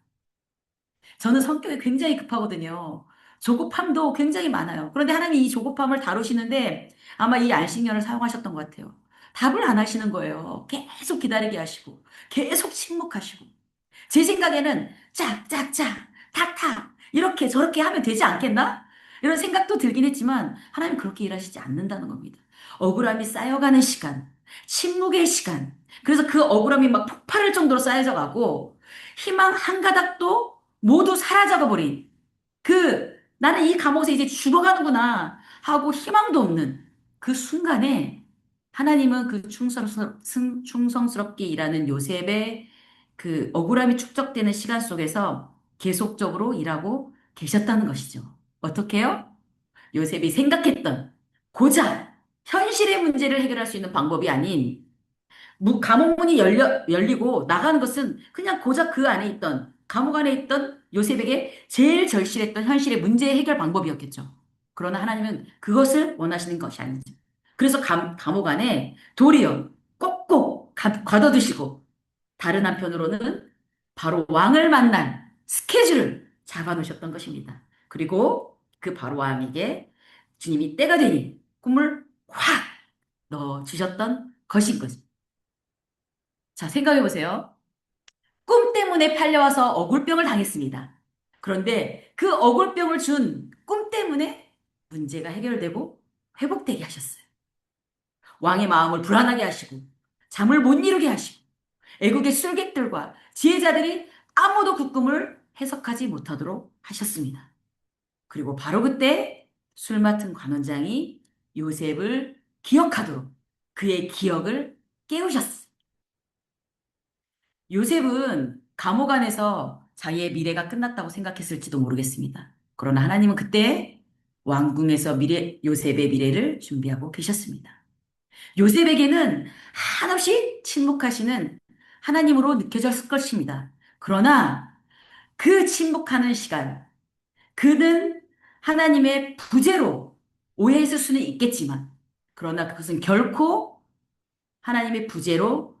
저는 성격이 굉장히 급하거든요. 조급함도 굉장히 많아요. 그런데 하나님이 이 조급함을 다루시는데 아마 이 안식년을 사용하셨던 것 같아요. 답을 안 하시는 거예요. 계속 기다리게 하시고, 계속 침묵하시고. 제 생각에는 짝짝짝, 탁탁, 이렇게 저렇게 하면 되지 않겠나? 이런 생각도 들긴 했지만 하나님 그렇게 일하시지 않는다는 겁니다. 억울함이 쌓여가는 시간, 침묵의 시간. 그래서 그 억울함이 막 폭발할 정도로 쌓여져 가고 희망 한 가닥도 모두 사라져가 버린 나는 이 감옥에서 이제 죽어가는구나 하고 희망도 없는 그 순간에 하나님은 그 충성스럽게 일하는 요셉의 그 억울함이 축적되는 시간 속에서 계속적으로 일하고 계셨다는 것이죠. 어떻게요? 요셉이 생각했던 고작 현실의 문제를 해결할 수 있는 방법이 아닌 감옥 문이 열리고 나가는 것은 그냥 고작 그 안에 있던 감옥 안에 있던 요셉에게 제일 절실했던 현실의 문제 해결 방법이었겠죠. 그러나 하나님은 그것을 원하시는 것이 아니죠. 그래서 감옥 안에 도리어 가둬두시고 다른 한편으로는 바로 왕을 만날 스케줄을 잡아놓으셨던 것입니다. 그리고 그 바로 왕에게 주님이 때가 되니 꿈을 확 넣어주셨던 것인 거죠. 자, 생각해 보세요. 꿈 때문에 팔려와서 억울병을 당했습니다. 그런데 그 억울병을 준 꿈 때문에 문제가 해결되고 회복되게 하셨어요. 왕의 마음을 불안하게 하시고 잠을 못 이루게 하시고 애국의 술객들과 지혜자들이 아무도 그 꿈을 해석하지 못하도록 하셨습니다. 그리고 바로 그때 술 맡은 관원장이 요셉을 기억하도록 그의 기억을 깨우셨어요. 요셉은 감옥 안에서 자기의 미래가 끝났다고 생각했을지도 모르겠습니다. 그러나 하나님은 그때 왕궁에서 요셉의 미래를 준비하고 계셨습니다. 요셉에게는 한없이 침묵하시는 하나님으로 느껴졌을 것입니다. 그러나 그 침묵하는 시간, 그는 하나님의 부재로 오해했을 수는 있겠지만, 그러나 그것은 결코 하나님의 부재로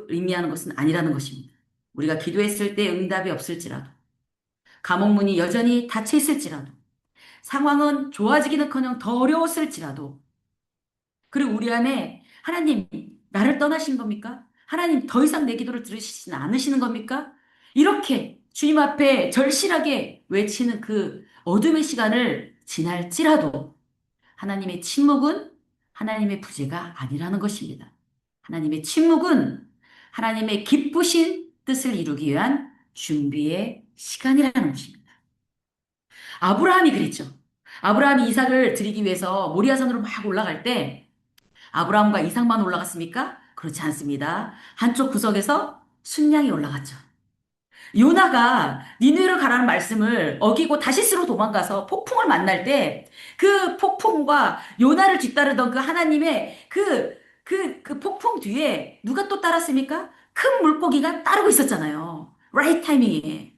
의미하는 것은 아니라는 것입니다. 우리가 기도했을 때 응답이 없을지라도, 감옥문이 여전히 닫혀 있을지라도, 상황은 좋아지기는커녕 더 어려웠을지라도, 그리고 우리 안에 하나님, 나를 떠나신 겁니까? 하나님, 더 이상 내 기도를 들으시지 않으시는 겁니까? 이렇게 주님 앞에 절실하게 외치는 그 어둠의 시간을 지날지라도 하나님의 침묵은 하나님의 부재가 아니라는 것입니다. 하나님의 침묵은 하나님의 기쁘신 뜻을 이루기 위한 준비의 시간이라는 것입니다. 아브라함이 그랬죠. 아브라함이 이삭을 드리기 위해서 모리아산으로 막 올라갈 때 아브라함과 이삭만 올라갔습니까? 그렇지 않습니다. 한쪽 구석에서 순양이 올라갔죠. 요나가 니느웨로 가라는 말씀을 어기고 다시스로 도망가서 폭풍을 만날 때 그 폭풍과 요나를 뒤따르던 그 하나님의 그 폭풍 뒤에 누가 또 따랐습니까? 큰 물고기가 따르고 있었잖아요. 라이트 타이밍에.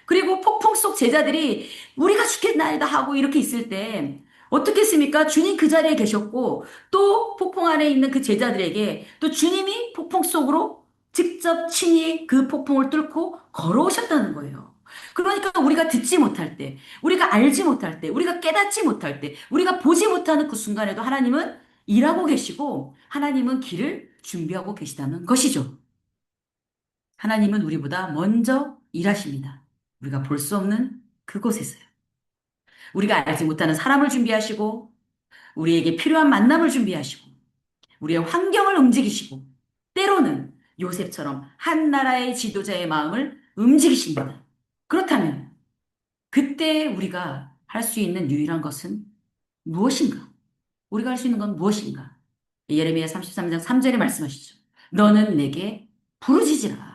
그리고 폭풍 속 제자들이 우리가 죽겠나이다 하고 이렇게 있을 때 어떻게 했습니까? 주님 그 자리에 계셨고 또 폭풍 안에 있는 그 제자들에게 또 주님이 폭풍 속으로 직접 친히 그 폭풍을 뚫고 걸어오셨다는 거예요. 그러니까 우리가 듣지 못할 때, 우리가 알지 못할 때, 우리가 깨닫지 못할 때, 우리가 보지 못하는 그 순간에도 하나님은 일하고 계시고 하나님은 길을 준비하고 계시다는 것이죠. 하나님은 우리보다 먼저 일하십니다. 우리가 볼 수 없는 그곳에서요. 우리가 알지 못하는 사람을 준비하시고 우리에게 필요한 만남을 준비하시고 우리의 환경을 움직이시고 때로는 요셉처럼 한 나라의 지도자의 마음을 움직이십니다. 그렇다면 그때 우리가 할 수 있는 유일한 것은 무엇인가? 우리가 할 수 있는 건 무엇인가? 예레미야 33장 3절에 말씀하시죠. 너는 내게 부르짖으라.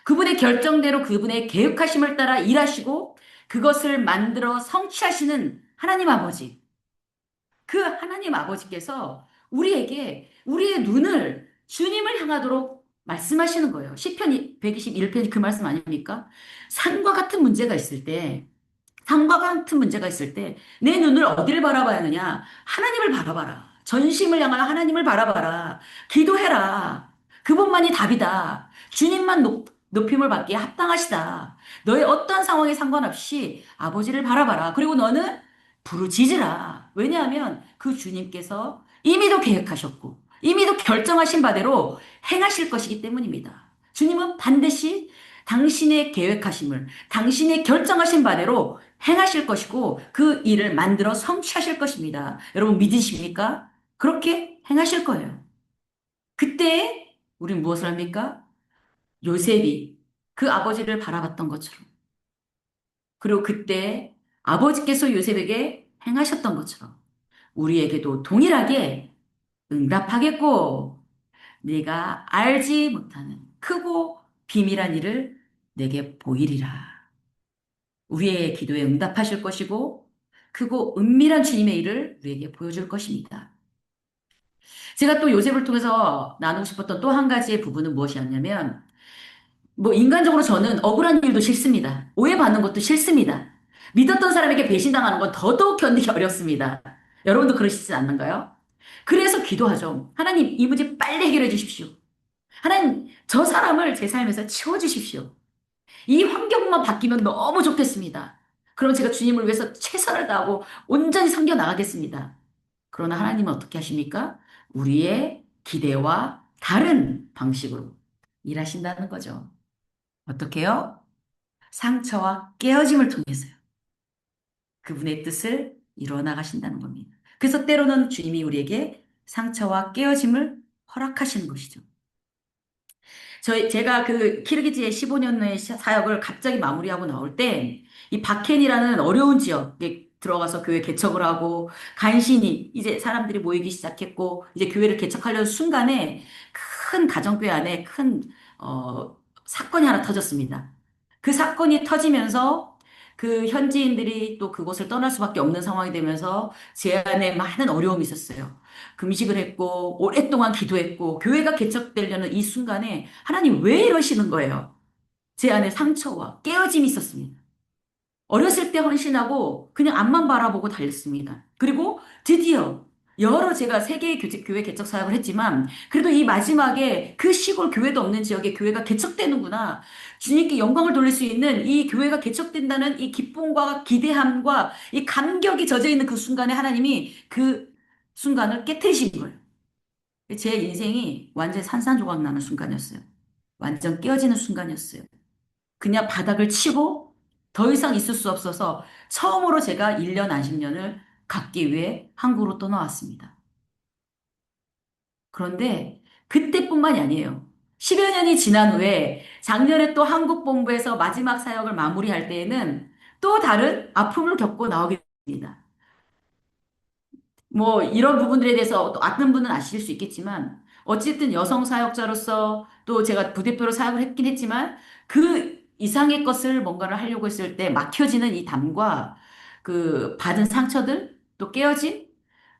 그분의 결정대로 그분의 계획하심을 따라 일하시고 그것을 만들어 성취하시는 하나님 아버지. 그 하나님 아버지께서 우리에게 우리의 눈을 주님을 향하도록 말씀하시는 거예요. 시편 121편 그 말씀 아닙니까? 산과 같은 문제가 있을 때 내 눈을 어디를 바라봐야 하느냐? 하나님을 바라봐라. 전심을 향하여 하나님을 바라봐라. 기도해라. 그분만이 답이다. 주님만 높임을 받기에 합당하시다. 너의 어떠한 상황에 상관없이 아버지를 바라봐라. 그리고 너는 부르짖으라. 왜냐하면 그 주님께서 이미도 계획하셨고 이미도 결정하신 바대로 행하실 것이기 때문입니다. 주님은 반드시 당신의 계획하심을 당신의 결정하신 바대로 행하실 것이고 그 일을 만들어 성취하실 것입니다. 여러분 믿으십니까? 그렇게 행하실 거예요. 그때 우리는 무엇을 합니까? 요셉이 그 아버지를 바라봤던 것처럼 그리고 그때 아버지께서 요셉에게 행하셨던 것처럼 우리에게도 동일하게 응답하겠고 네가 알지 못하는 크고 비밀한 일을 내게 보이리라. 우리의 기도에 응답하실 것이고 크고 은밀한 주님의 일을 우리에게 보여줄 것입니다. 제가 또 요셉을 통해서 나누고 싶었던 또 한 가지의 부분은 무엇이었냐면 인간적으로 저는 억울한 일도 싫습니다. 오해받는 것도 싫습니다. 믿었던 사람에게 배신당하는 건 더더욱 견디기 어렵습니다. 여러분도 그러시지 않는가요? 그래서 기도하죠. 하나님, 이 문제 빨리 해결해 주십시오. 하나님, 저 사람을 제 삶에서 치워주십시오. 이 환경만 바뀌면 너무 좋겠습니다. 그럼 제가 주님을 위해서 최선을 다하고 온전히 섬겨 나가겠습니다. 그러나 하나님은 어떻게 하십니까? 우리의 기대와 다른 방식으로 일하신다는 거죠. 어떻게요? 상처와 깨어짐을 통해서요. 그분의 뜻을 이루어 나가신다는 겁니다. 그래서 때로는 주님이 우리에게 상처와 깨어짐을 허락하시는 것이죠. 제가 그 키르기즈의 15년의 사역을 갑자기 마무리하고 나올 때, 이 바켄이라는 어려운 지역에 들어가서 교회 개척을 하고, 간신히 이제 사람들이 모이기 시작했고, 이제 교회를 개척하려는 순간에 큰 가정교회 안에 큰, 사건이 하나 터졌습니다. 그 사건이 터지면서 그 현지인들이 또 그곳을 떠날 수밖에 없는 상황이 되면서 제 안에 많은 어려움이 있었어요. 금식을 했고 오랫동안 기도했고 교회가 개척되려는 이 순간에 하나님 왜 이러시는 거예요? 제 안에 상처와 깨어짐이 있었습니다. 어렸을 때 헌신하고 그냥 앞만 바라보고 달렸습니다. 그리고 드디어 여러 제가 세 개의 교회 개척 사역을 했지만 그래도 이 마지막에 그 시골 교회도 없는 지역에 교회가 개척되는구나. 주님께 영광을 돌릴 수 있는 이 교회가 개척된다는 이 기쁨과 기대함과 이 감격이 젖어 있는 그 순간에 하나님이 그 순간을 깨트리신 거예요. 제 인생이 완전 산산조각 나는 순간이었어요. 완전 깨어지는 순간이었어요. 그냥 바닥을 치고 더 이상 있을 수 없어서 처음으로 제가 1년 안식년을 갖기 위해 한국으로 떠나왔습니다. 그런데 그때뿐만이 아니에요. 10여 년이 지난 후에 작년에 또 한국 본부에서 마지막 사역을 마무리할 때에는 또 다른 아픔을 겪고 나오게 됩니다. 뭐 이런 부분들에 대해서 또 아는 분은 아실 수 있겠지만 어쨌든 여성 사역자로서 또 제가 부대표로 사역을 했긴 했지만 그 이상의 것을 뭔가를 하려고 했을 때 막혀지는 이 담과 그 받은 상처들 또 깨어진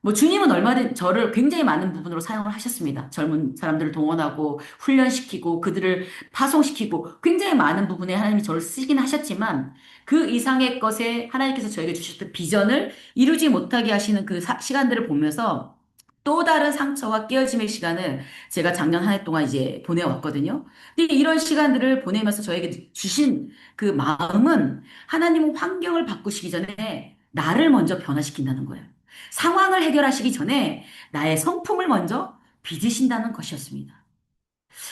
뭐 주님은 얼마든 저를 굉장히 많은 부분으로 사용을 하셨습니다. 젊은 사람들을 동원하고 훈련시키고 그들을 파송시키고 굉장히 많은 부분에 하나님이 저를 쓰긴 하셨지만 그 이상의 것에 하나님께서 저에게 주셨던 비전을 이루지 못하게 하시는 그 시간들을 보면서 또 다른 상처와 깨어짐의 시간을 제가 작년 한 해 동안 이제 보내왔거든요. 근데 이런 시간들을 보내면서 저에게 주신 그 마음은 하나님은 환경을 바꾸시기 전에 나를 먼저 변화시킨다는 거예요. 상황을 해결하시기 전에 나의 성품을 먼저 빚으신다는 것이었습니다.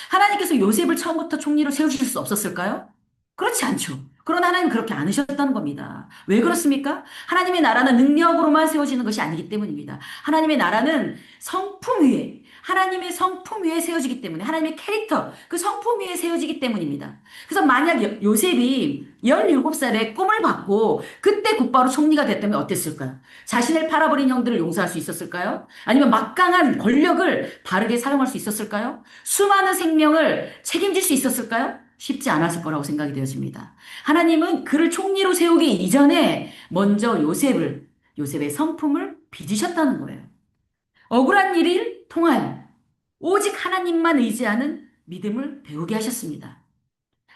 하나님께서 요셉을 처음부터 총리로 세우실 수 없었을까요? 그렇지 않죠. 그러나 하나님 그렇게 않으셨다는 겁니다. 왜 그렇습니까? 하나님의 나라는 능력으로만 세워지는 것이 아니기 때문입니다. 하나님의 나라는 성품 위에, 하나님의 성품 위에 세워지기 때문에, 하나님의 캐릭터, 그 성품 위에 세워지기 때문입니다. 그래서 만약 요셉이 17살에 꿈을 받고 그때 곧바로 총리가 됐다면 어땠을까요? 자신을 팔아버린 형들을 용서할 수 있었을까요? 아니면 막강한 권력을 바르게 사용할 수 있었을까요? 수많은 생명을 책임질 수 있었을까요? 쉽지 않았을 거라고 생각이 되어집니다. 하나님은 그를 총리로 세우기 이전에 먼저 요셉의 성품을 빚으셨다는 거예요. 억울한 일을 통하여 오직 하나님만 의지하는 믿음을 배우게 하셨습니다.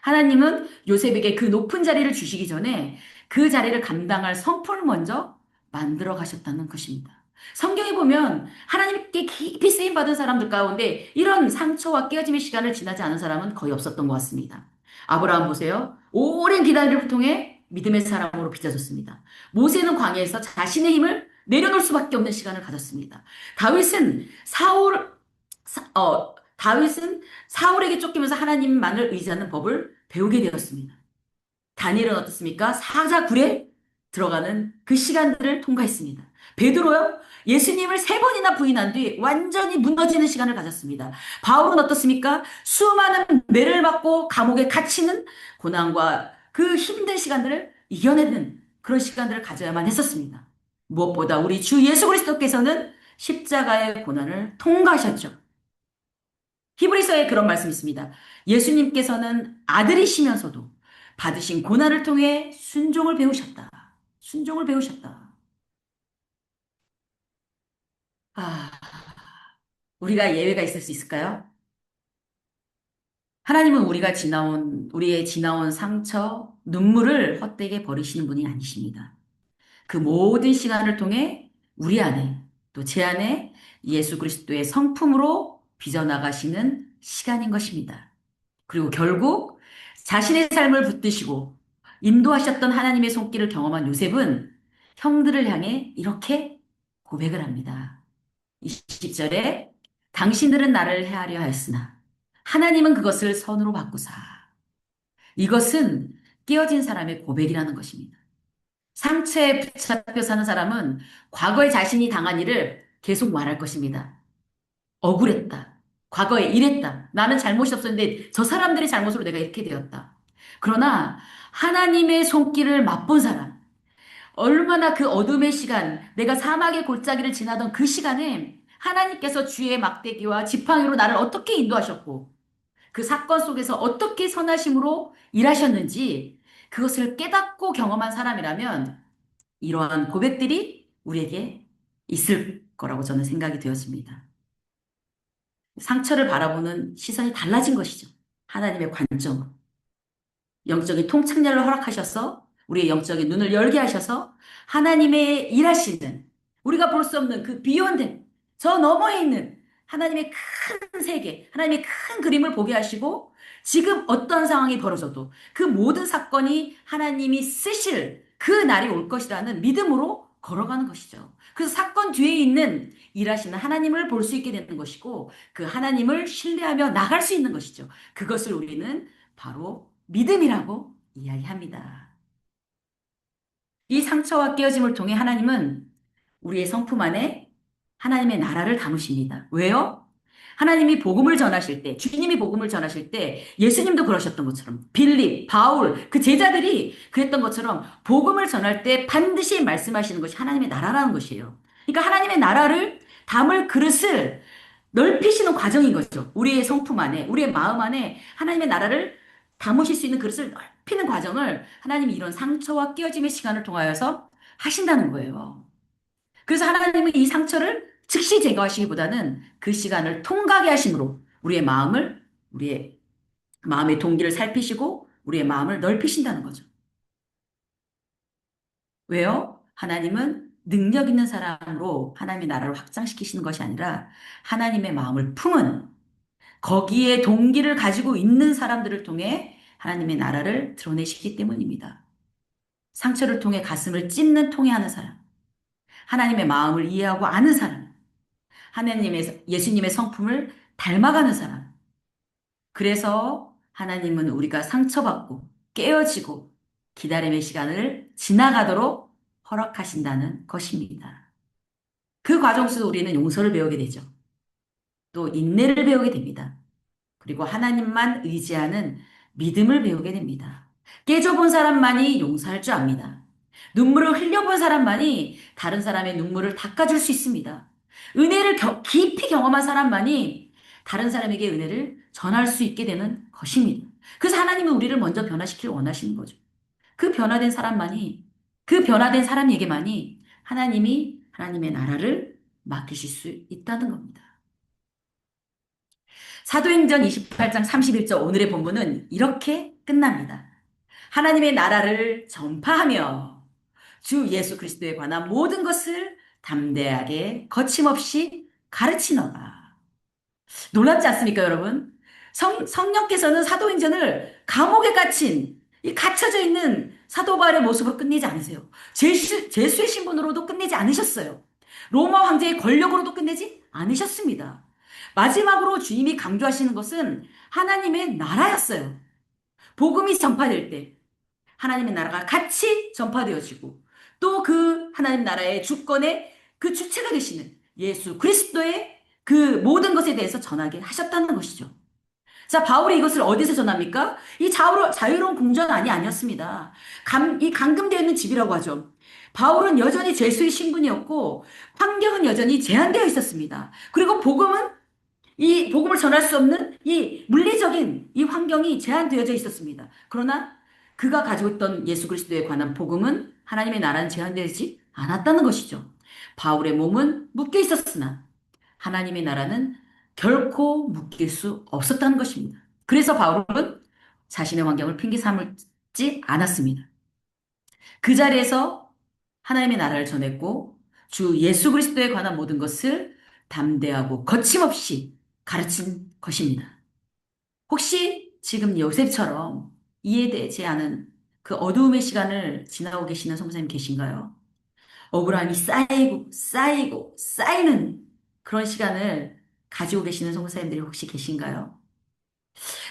하나님은 요셉에게 그 높은 자리를 주시기 전에 그 자리를 감당할 성품을 먼저 만들어 가셨다는 것입니다. 성경에 보면 하나님께 깊이 쓰임받은 사람들 가운데 이런 상처와 깨어짐의 시간을 지나지 않은 사람은 거의 없었던 것 같습니다. 아브라함 보세요. 오랜 기다림을 통해 믿음의 사람으로 빚어졌습니다. 모세는 광야에서 자신의 힘을 내려놓을 수밖에 없는 시간을 가졌습니다. 다윗은 다윗은 사울에게 쫓기면서 하나님만을 의지하는 법을 배우게 되었습니다. 다니엘은 어떻습니까? 사자굴에 들어가는 그 시간들을 통과했습니다. 베드로요? 예수님을 3번이나 부인한 뒤 완전히 무너지는 시간을 가졌습니다. 바울은 어떻습니까? 수많은 매를 받고 감옥에 갇히는 고난과 그 힘든 시간들을 이겨내는 그런 시간들을 가져야만 했었습니다. 무엇보다 우리 주 예수 그리스도께서는 십자가의 고난을 통과하셨죠. 히브리서에 그런 말씀이 있습니다. 예수님께서는 아들이시면서도 받으신 고난을 통해 순종을 배우셨다. 순종을 배우셨다. 아, 우리가 예외가 있을 수 있을까요? 하나님은 우리의 지나온 상처, 눈물을 헛되게 버리시는 분이 아니십니다. 그 모든 시간을 통해 우리 안에, 또 제 안에 예수 그리스도의 성품으로 빚어나가시는 시간인 것입니다. 그리고 결국 자신의 삶을 붙드시고 인도하셨던 하나님의 손길을 경험한 요셉은 형들을 향해 이렇게 고백을 합니다. 20절에 당신들은 나를 해하려 하였으나 하나님은 그것을 선으로 바꾸사. 이것은 깨어진 사람의 고백이라는 것입니다. 상처에 붙잡혀 사는 사람은 과거에 자신이 당한 일을 계속 말할 것입니다. 억울했다. 과거에 이랬다. 나는 잘못이 없었는데 저 사람들의 잘못으로 내가 이렇게 되었다. 그러나 하나님의 손길을 맛본 사람, 얼마나 그 어둠의 시간, 내가 사막의 골짜기를 지나던 그 시간에 하나님께서 주의 막대기와 지팡이로 나를 어떻게 인도하셨고 그 사건 속에서 어떻게 선하심으로 일하셨는지 그것을 깨닫고 경험한 사람이라면 이러한 고백들이 우리에게 있을 거라고 저는 생각이 되었습니다. 상처를 바라보는 시선이 달라진 것이죠. 하나님의 관점으로. 영적인 통찰력을 허락하셔서 우리의 영적인 눈을 열게 하셔서 하나님의 일하시는 우리가 볼 수 없는 그 비욘드 저 너머에 있는 하나님의 큰 세계, 하나님의 큰 그림을 보게 하시고 지금 어떤 상황이 벌어져도 그 모든 사건이 하나님이 쓰실 그 날이 올 것이라는 믿음으로 걸어가는 것이죠. 그래서 사건 뒤에 있는 일하시는 하나님을 볼 수 있게 되는 것이고 그 하나님을 신뢰하며 나갈 수 있는 것이죠. 그것을 우리는 바로 믿음이라고 이야기합니다. 이 상처와 깨어짐을 통해 하나님은 우리의 성품 안에 하나님의 나라를 담으십니다. 왜요? 하나님이 복음을 전하실 때, 주님이 복음을 전하실 때 예수님도 그러셨던 것처럼 빌립, 바울, 그 제자들이 그랬던 것처럼 복음을 전할 때 반드시 말씀하시는 것이 하나님의 나라라는 것이에요. 그러니까 하나님의 나라를 담을 그릇을 넓히시는 과정인 거죠. 우리의 성품 안에, 우리의 마음 안에 하나님의 나라를 담으실 수 있는 그릇을 넓히는 과정을 하나님이 이런 상처와 깨어짐의 시간을 통하여서 하신다는 거예요. 그래서 하나님은 이 상처를 즉시 제거하시기보다는 그 시간을 통과하게 하심으로 우리의 마음의 동기를 살피시고 우리의 마음을 넓히신다는 거죠. 왜요? 하나님은 능력 있는 사람으로 하나님의 나라를 확장시키시는 것이 아니라 하나님의 마음을 품은 거기에 동기를 가지고 있는 사람들을 통해 하나님의 나라를 드러내시기 때문입니다. 상처를 통해 가슴을 찢는 통해하는 사람, 하나님의 마음을 이해하고 아는 사람, 예수님의 성품을 닮아가는 사람. 그래서 하나님은 우리가 상처받고 깨어지고 기다림의 시간을 지나가도록 허락하신다는 것입니다. 그 과정 속에서 우리는 용서를 배우게 되죠. 또 인내를 배우게 됩니다. 그리고 하나님만 의지하는 믿음을 배우게 됩니다. 깨져본 사람만이 용서할 줄 압니다. 눈물을 흘려본 사람만이 다른 사람의 눈물을 닦아줄 수 있습니다. 은혜를 깊이 경험한 사람만이 다른 사람에게 은혜를 전할 수 있게 되는 것입니다. 그래서 하나님은 우리를 먼저 변화시키길 원하시는 거죠. 그 변화된 사람에게만이 하나님이 하나님의 나라를 맡기실 수 있다는 겁니다. 사도행전 28장 31절 오늘의 본문은 이렇게 끝납니다. 하나님의 나라를 전파하며 주 예수 그리스도에 관한 모든 것을 담대하게 거침없이 가르치너라. 놀랍지 않습니까, 여러분? 성령께서는 사도행전을 감옥에 갇혀져 있는 사도 바울의 모습으로 끝내지 않으세요. 제수의 신분으로도 끝내지 않으셨어요. 로마 황제의 권력으로도 끝내지 않으셨습니다. 마지막으로 주님이 강조하시는 것은 하나님의 나라였어요. 복음이 전파될 때 하나님의 나라가 같이 전파되어지고 또 그 하나님 나라의 주권의 그 주체가 되시는 예수 그리스도의 그 모든 것에 대해서 전하게 하셨다는 것이죠. 자, 바울이 이것을 어디서 전합니까? 이 자유로운 궁전안이 아니었습니다. 이 감금되어 있는 집이라고 하죠. 바울은 여전히 죄수의 신분이었고 환경은 여전히 제한되어 있었습니다. 그리고 이 복음을 전할 수 없는 이 물리적인 이 환경이 제한되어져 있었습니다. 그러나 그가 가지고 있던 예수 그리스도에 관한 복음은 하나님의 나라는 제한되지 않았다는 것이죠. 바울의 몸은 묶여 있었으나 하나님의 나라는 결코 묶일 수 없었다는 것입니다. 그래서 바울은 자신의 환경을 핑계 삼지 않았습니다. 그 자리에서 하나님의 나라를 전했고 주 예수 그리스도에 관한 모든 것을 담대하고 거침없이 가르친 것입니다. 혹시 지금 요셉처럼 이해되지 않은 그 어두움의 시간을 지나고 계시는 성도사님 계신가요? 억울함이 쌓이고 쌓이고 쌓이는 그런 시간을 가지고 계시는 성도사님들이 혹시 계신가요?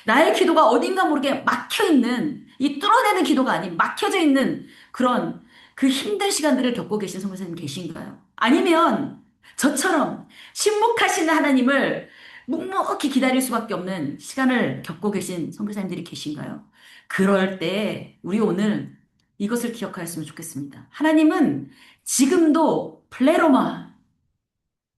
나의 기도가 어딘가 모르게 막혀 있는, 이 뚫어내는 기도가 아닌 막혀져 있는 그런 그 힘든 시간들을 겪고 계신 성도사님 계신가요? 아니면 저처럼 침묵하시는 하나님을 묵묵히 기다릴 수밖에 없는 시간을 겪고 계신 선교사님들이 계신가요? 그럴 때 우리 오늘 이것을 기억하였으면 좋겠습니다. 하나님은 지금도 플레로마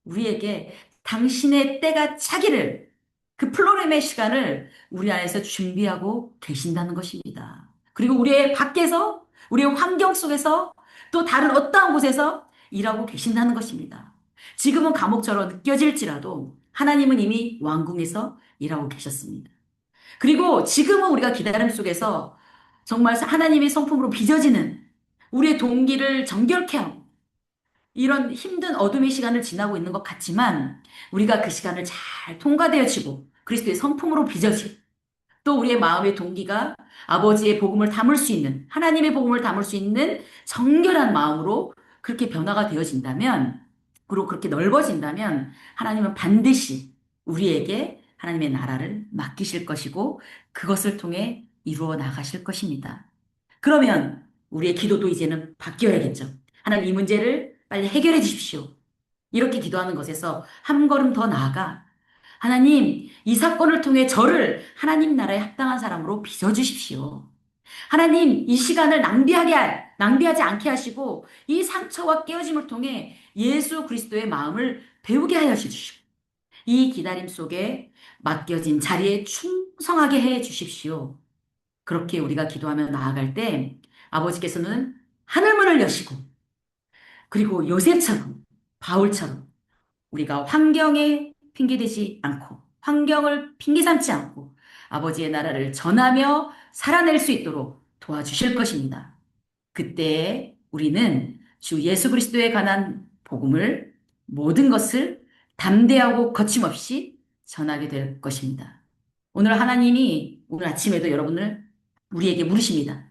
우리에게 당신의 때가 차기를 그 플로렘의 시간을 우리 안에서 준비하고 계신다는 것입니다. 그리고 우리의 밖에서 우리의 환경 속에서 또 다른 어떠한 곳에서 일하고 계신다는 것입니다. 지금은 감옥처럼 느껴질지라도 하나님은 이미 왕궁에서 일하고 계셨습니다. 그리고 지금은 우리가 기다림 속에서 정말 하나님의 성품으로 빚어지는 우리의 동기를 정결케 하고 이런 힘든 어둠의 시간을 지나고 있는 것 같지만 우리가 그 시간을 잘 통과되어지고 그리스도의 성품으로 빚어지고 또 우리의 마음의 동기가 아버지의 복음을 담을 수 있는 하나님의 복음을 담을 수 있는 정결한 마음으로 그렇게 변화가 되어진다면 그리고 그렇게 넓어진다면 하나님은 반드시 우리에게 하나님의 나라를 맡기실 것이고 그것을 통해 이루어 나가실 것입니다. 그러면 우리의 기도도 이제는 바뀌어야겠죠. 하나님 이 문제를 빨리 해결해 주십시오. 이렇게 기도하는 것에서 한 걸음 더 나아가 하나님 이 사건을 통해 저를 하나님 나라에 합당한 사람으로 빚어주십시오. 하나님 이 시간을 낭비하지 않게 하시고 이 상처와 깨어짐을 통해 예수 그리스도의 마음을 배우게 하여 주십시오. 이 기다림 속에 맡겨진 자리에 충성하게 해 주십시오. 그렇게 우리가 기도하며 나아갈 때 아버지께서는 하늘문을 여시고 그리고 요셉처럼 바울처럼 우리가 환경에 핑계대지 않고 환경을 핑계 삼지 않고 아버지의 나라를 전하며 살아낼 수 있도록 도와주실 것입니다. 그때 우리는 주 예수 그리스도에 관한 복음을 모든 것을 담대하고 거침없이 전하게 될 것입니다. 오늘 하나님이 오늘 아침에도 여러분을 우리에게 물으십니다.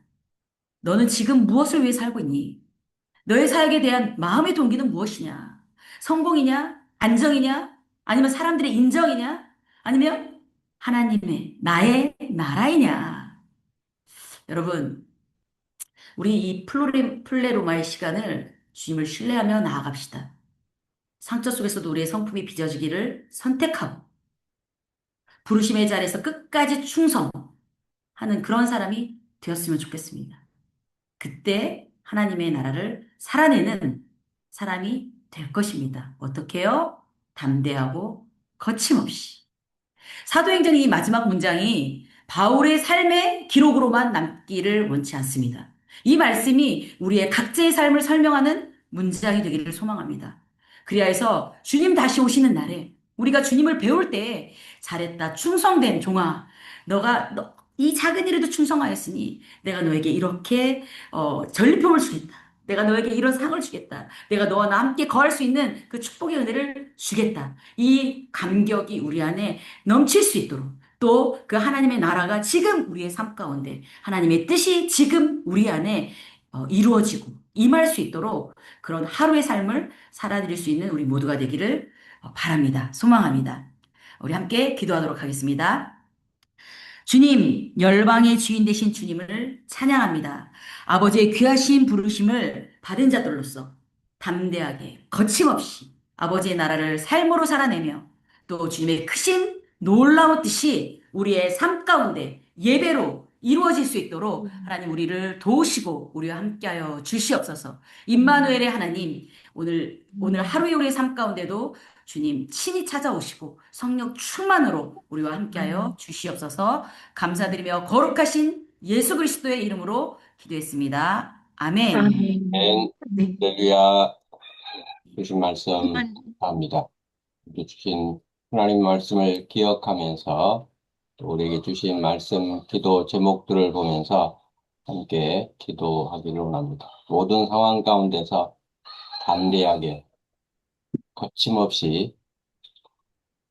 너는 지금 무엇을 위해 살고 있니? 너의 사역에 대한 마음의 동기는 무엇이냐? 성공이냐? 안정이냐? 아니면 사람들의 인정이냐? 아니면 하나님의 나의 나라이냐? 여러분, 우리 이 플레로마의 시간을 주님을 신뢰하며 나아갑시다. 상처 속에서도 우리의 성품이 빚어지기를 선택하고 부르심의 자리에서 끝까지 충성하는 그런 사람이 되었으면 좋겠습니다. 그때 하나님의 나라를 살아내는 사람이 될 것입니다. 어떻게요? 담대하고 거침없이. 사도행전 이 마지막 문장이 바울의 삶의 기록으로만 남기를 원치 않습니다. 이 말씀이 우리의 각자의 삶을 설명하는 문장이 되기를 소망합니다. 그리하여서 주님 다시 오시는 날에 우리가 주님을 배울 때 잘했다 충성된 종아 이 작은 일에도 충성하였으니 내가 너에게 이렇게 전리품을 주겠다. 내가 너에게 이런 상을 주겠다. 내가 너와 나 함께 거할 수 있는 그 축복의 은혜를 주겠다. 이 감격이 우리 안에 넘칠 수 있도록 또 그 하나님의 나라가 지금 우리의 삶 가운데 하나님의 뜻이 지금 우리 안에 이루어지고 임할 수 있도록 그런 하루의 삶을 살아드릴 수 있는 우리 모두가 되기를 바랍니다. 소망합니다. 우리 함께 기도하도록 하겠습니다. 주님, 열방의 주인 되신 주님을 찬양합니다. 아버지의 귀하신 부르심을 받은 자들로서 담대하게 거침없이 아버지의 나라를 삶으로 살아내며 또 주님의 크신 놀라운 뜻이 우리의 삶 가운데 예배로 이루어질 수 있도록 하나님 우리를 도우시고 우리와 함께하여 주시옵소서. 임마누엘의 하나님, 오늘 하루의 우리의 삶 가운데도 주님 친히 찾아오시고 성령 충만으로 우리와 함께하여 주시옵소서. 감사드리며 거룩하신 예수 그리스도의 이름으로 기도했습니다. 아멘. 아멘. 아멘. 할렐루야. 주신 말씀 감사합니다. 우리 주신 하나님 말씀을 기억하면서 또 우리에게 주신 말씀 기도 제목들을 보면서 함께 기도하기를 원합니다. 모든 상황 가운데서 담대하게 거침없이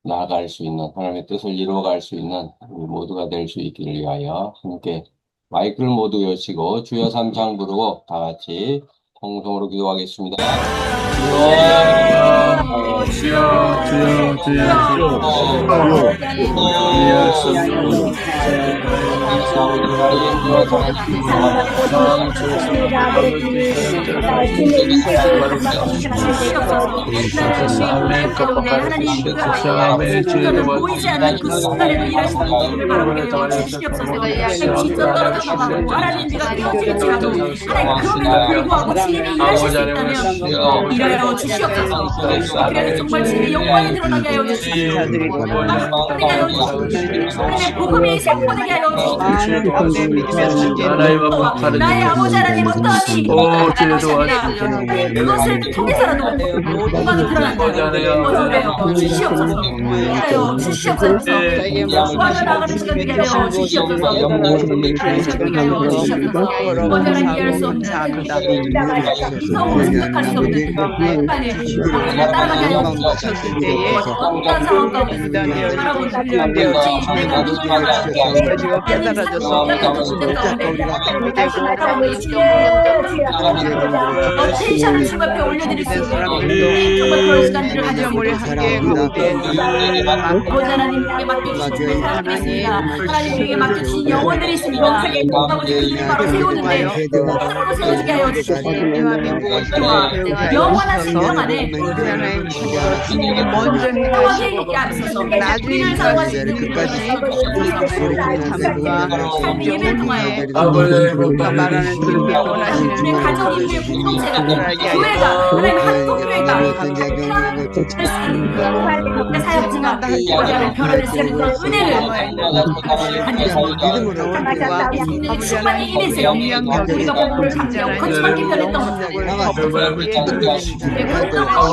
나아갈 수 있는, 하나님의 뜻을 이루어갈 수 있는 우리 모두가 될 수 있기를 위하여 함께 마이크를 모두 여시고 주여 삼창 부르고 다 같이 통성으로 기도하겠습니다. 보이지 않는 그 순간에도 일하시는 분을 바라보며 주시옵소서. 진짜 떨어져서 가고 하나님 네가 깨어지겠지라도 하나님 그럼에도 불구하고 주님이 일하실 수 있다면 일하여 주시옵소서. 그래서 정말 주님의 영광이 드러나게 하여 주시옵소서. 하나님의 하여 주시옵소서. 하나님의 복음이 선포되게 하여 주시옵소서. 나의 아버지 하나님 어떠하니 그것을 통해서라도 영광이 드러난다. 주시옵소서. 하여 주시옵소서. 구하며 나가는 시간 되게 하여 주시옵소서. 되게 하여 주시옵소서. 언제나 이해할 수 없는 이성으로 생각할 수 없는 하나님 우리가 따라가게 하여 주시옵소서. 어떤 상황 가운데 바라보는 내가 누구를 깨달아져서 텐션을 주님 앞에 올려드릴 수 있는 정말 그런 시간들을 가져보겠습니다. 아버지 하나님께 맡겨주신 사람이 있습니다. 하나님께 맡겨주신 영혼들이 있습니다. 아버지 그들이 바로 세우는데 스스로 세워지게 하여 주시옵소서. 영원한 생명 안에 평화에 앞서서 우리를 사랑할 수 있는 것이 삶의 예배를 통하여 우리 가정 인류의 공동체가 교회가 하나님 한국교회가 사역지가 변화될 수 있는 은혜를 간절히 충만히 임해서 우리가 복음을 감정 거침없게 변했던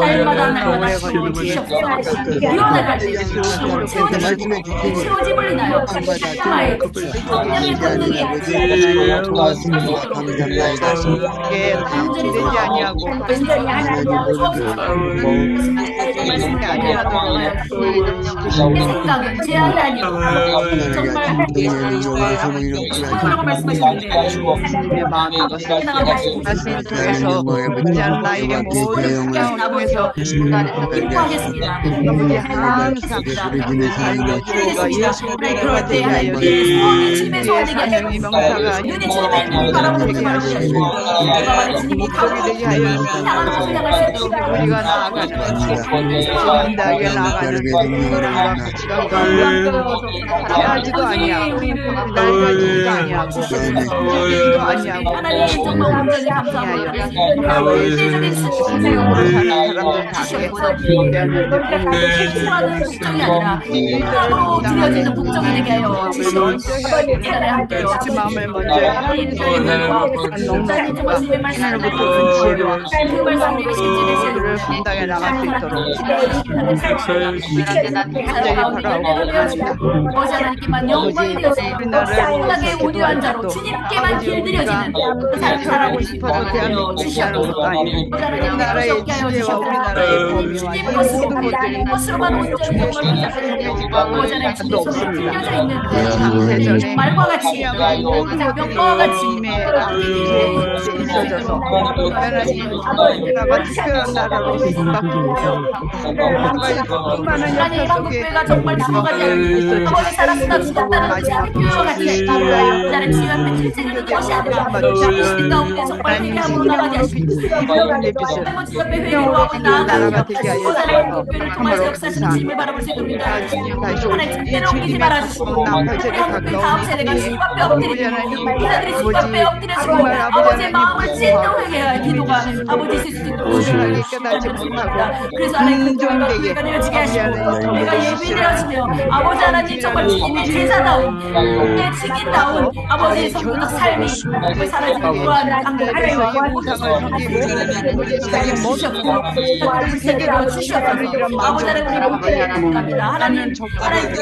날마다 주시옵소서. 유언할 때 채워짐을 인하여 하나의 성령의 권능이 되지 아니하고 완전히 말씀이 아니라도 내 생각은 제한이 아니고 정말 축복이라고 말씀하시는데 자신 통해서 자는 나에게 모든 상황에서 기뻐하겠습니다. 아버지 항상 알려주고 예수를 그럴 때 하나님의 소원이 주님의 소원되게 하시고 명사가 눈이 주님의 바라보는 게 바라보시고 내가 말해 주님이 되게 하여 향한 곳을 향할 수 있도록 우리가 나아가는 감당하게 나아가는 그런 시간과 피하지도 아니하고 날가지도 아니하고 움직이지도 아니하고 하나님 정말 온전히 감사합니다. 일대적인 생각으로 사는 사람들 다 행사하는 국정이 아니라 행사로 드려지는 국정이 되게 하여 주시옵소서. 함께요. 마음을 먼저 하나님 정말 주님의 말씀을 지혜로와 그 말씀을 실질의 감당해 나갈 수 있도록 어제 하나님께만 영광이 되어서 상당히 온유한 자로 주님께만 길들여지는 그 삶을 살아가고 싶어서 주시옵소서. 우리나라의 지혜와 우리나라의 범위와 주님 것으로만 온전히 정말 어제 하나님 없습니다. 있는 말과 같이 명과 같이 있어져서 우리나라가 특별한 나라로 하나님 한국교회가 정말 죽어가지 않는 아버지 살았으나 죽었다는 교회와 같이 나는 주님 앞에 실제는 것이 아니라 시대 가운데 정말 회개하고 나가게 하시고 아버지 앞에 회개로 하고 나아가고 교회를 통해서 역사하시는 주님을 바라볼 수 있도록 하나님 때로 옮기지 말아주시고 우리 한국교회 다음 세대가 주님 앞에 엎드리고 기자들이 주님 앞에 엎드려주고 아버지의 마음을 찢는 회개와 기도가 아버지 있을 수 있도록 그래서 하나님 그 교회가 되어지게 하시고 우리가 예배되어지며 아버지 하나님 정말 주님의 제사다운 내 직인다운 아버지의 성도적 삶이 사라지고 그러한 감동을 하나님 우상을 섬기고 아버지 자기 모든 세계로 주시라는 이런 마음으로 살아갑니다. 하나님 족발을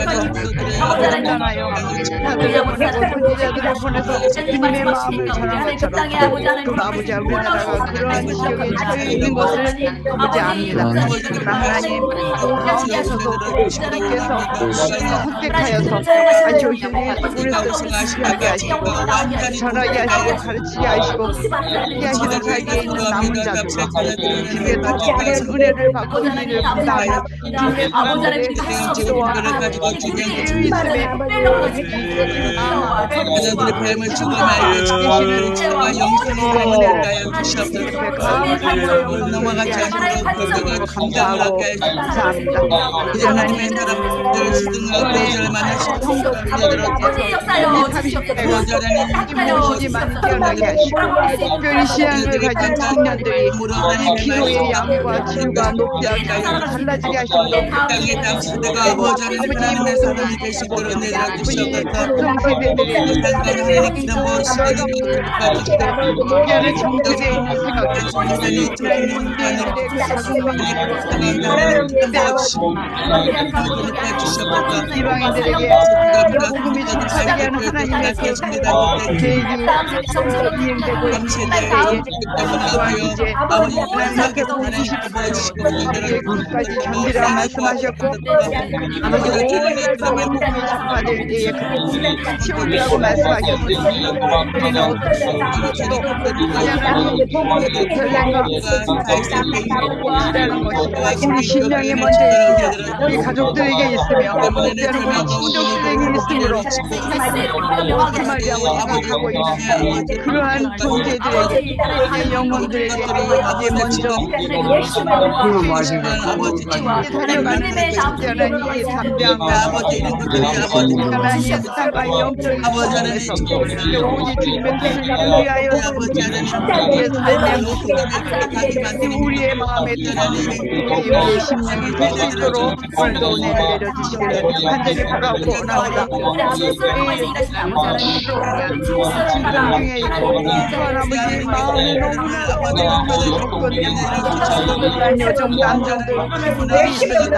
전하여 사들을 보내고 선지자들을 보내서 주님의 마음을 전한 것처럼 또 아버지 우리나라가 그러한 지역에 처해 있는 것을 아버지 압니다. 그러나 하나님 가운데서도 주님께서 선택하여서 아주 우리를 지시하게 하시고 전하게 하시고 가르치게 하시고 하게 하시는 자기에 있는 남은 자들 주님의 특별한 은혜를 받고 은혜를 감당하며 주님의 사람들의 기도와 주님의 의심에 여자들의 뱀을 죽어나게 지키시는 지혜와 영생의 은혜를 주시옵소서. 감사하고 넘어가지 않고 감사하고 감사합니다. 하나님의 사람들 스승과 보좌를 만나시고 모습이 많이 깨어나게 하시고 특별히 신앙을 가진 청년들이 기도의 양과 질과 높이하게 하여 달라지게 하시고 땅의 당신들과 보좌를 하나님의 사람이 되시도록 내려주시옵소서. 세대들이 하나님의 기름 부으시는 것을 가지고 특별히 정제되어 있는 생각들 하나님 이방인들에게 복음이 전파되게 하는 하나님의 계획이 이행되고 있는 때에 또한 이제 하나님께서 끝까지 견디라 말씀하셨고 아버지 온 세상에 복음이 전파될 때에 그 치우리라고 말씀하셨습니다. 우리는 또 하나님 결례가 있다는 것이 우리 신령에 먼저 있으며 우리 가족들에게 있으며 때는 우리 친족들에게 있으므로 말하고 생각하고 있는 그러한 존재들에게 우리 영혼들에게 이제 먼저 달려가는 특별한 이 담대한 하나님의 땅과 영적인 삶에서 오직 주님의 뜻을 위하여 우리의 삶의 모습 우리의 마음에 드는 우리의 심령이 될 수 있도록 오늘도 은혜를 내려주시기를 간절히 바라고 나오다. 진정 중에 있고 또한 아버지 마음이 너무나 조건이 요정 남정도 있습니다.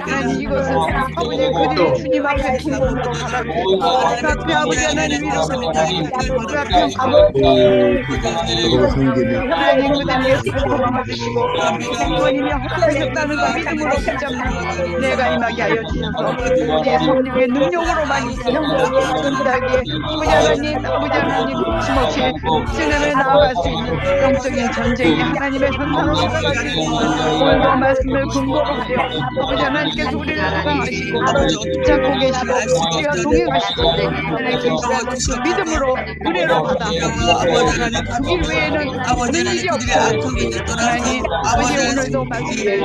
하나님 이것은 아버지 그들이 주님 앞에 기쁨으로 바라고 그 앞에 아버지 하나님 이름으로 그 앞에 하나님 그들의 예수님을 받으시고 부모님이 허락하셨다는 그 믿음으로 붙잡는 내가 임하게 하여 주셔서 우리의 성령의 능력으로만 전달하기에 아버지 하나님 힘없이 신앙을 나아갈 수 있는 영적인 전쟁이 하나님의 선사로 살아갈 수 있는 오늘도 말씀을 근거로 하여 아버지 하나님께서 우리를 사랑하시고 붙잡고 계시고 우리가 동행하시고 하나님 계시다는 그 믿음으로 은혜로 받아 그 일 외에는 있는 일이 없어요. 하나님 아버지 오늘도 말씀을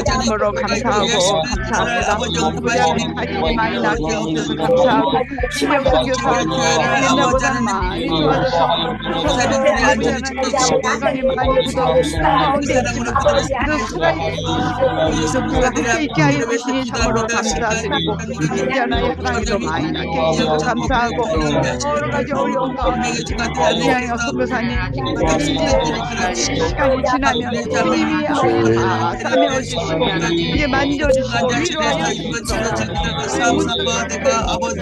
주심으로 감사하고 감사합니다. 아버지 하나님 가진이 많이 나게 해주셔서 감사하고 신영 선교사 옛날보다는 많이 좋아져서 아버지 하나님 많이 굳어 가운데 있지만 그 수가 그렇게 있게 하여 주시니 참으로 감사드리고 아버지 하나님 사랑이도 많이 나게 해주셔서 감사하고 여러 가지 어려운 가운데 이하여 선교사님 시간이 지나면 주님이 아버지 다 싸매어주시고 이제 만져주시고 위로하여 주시고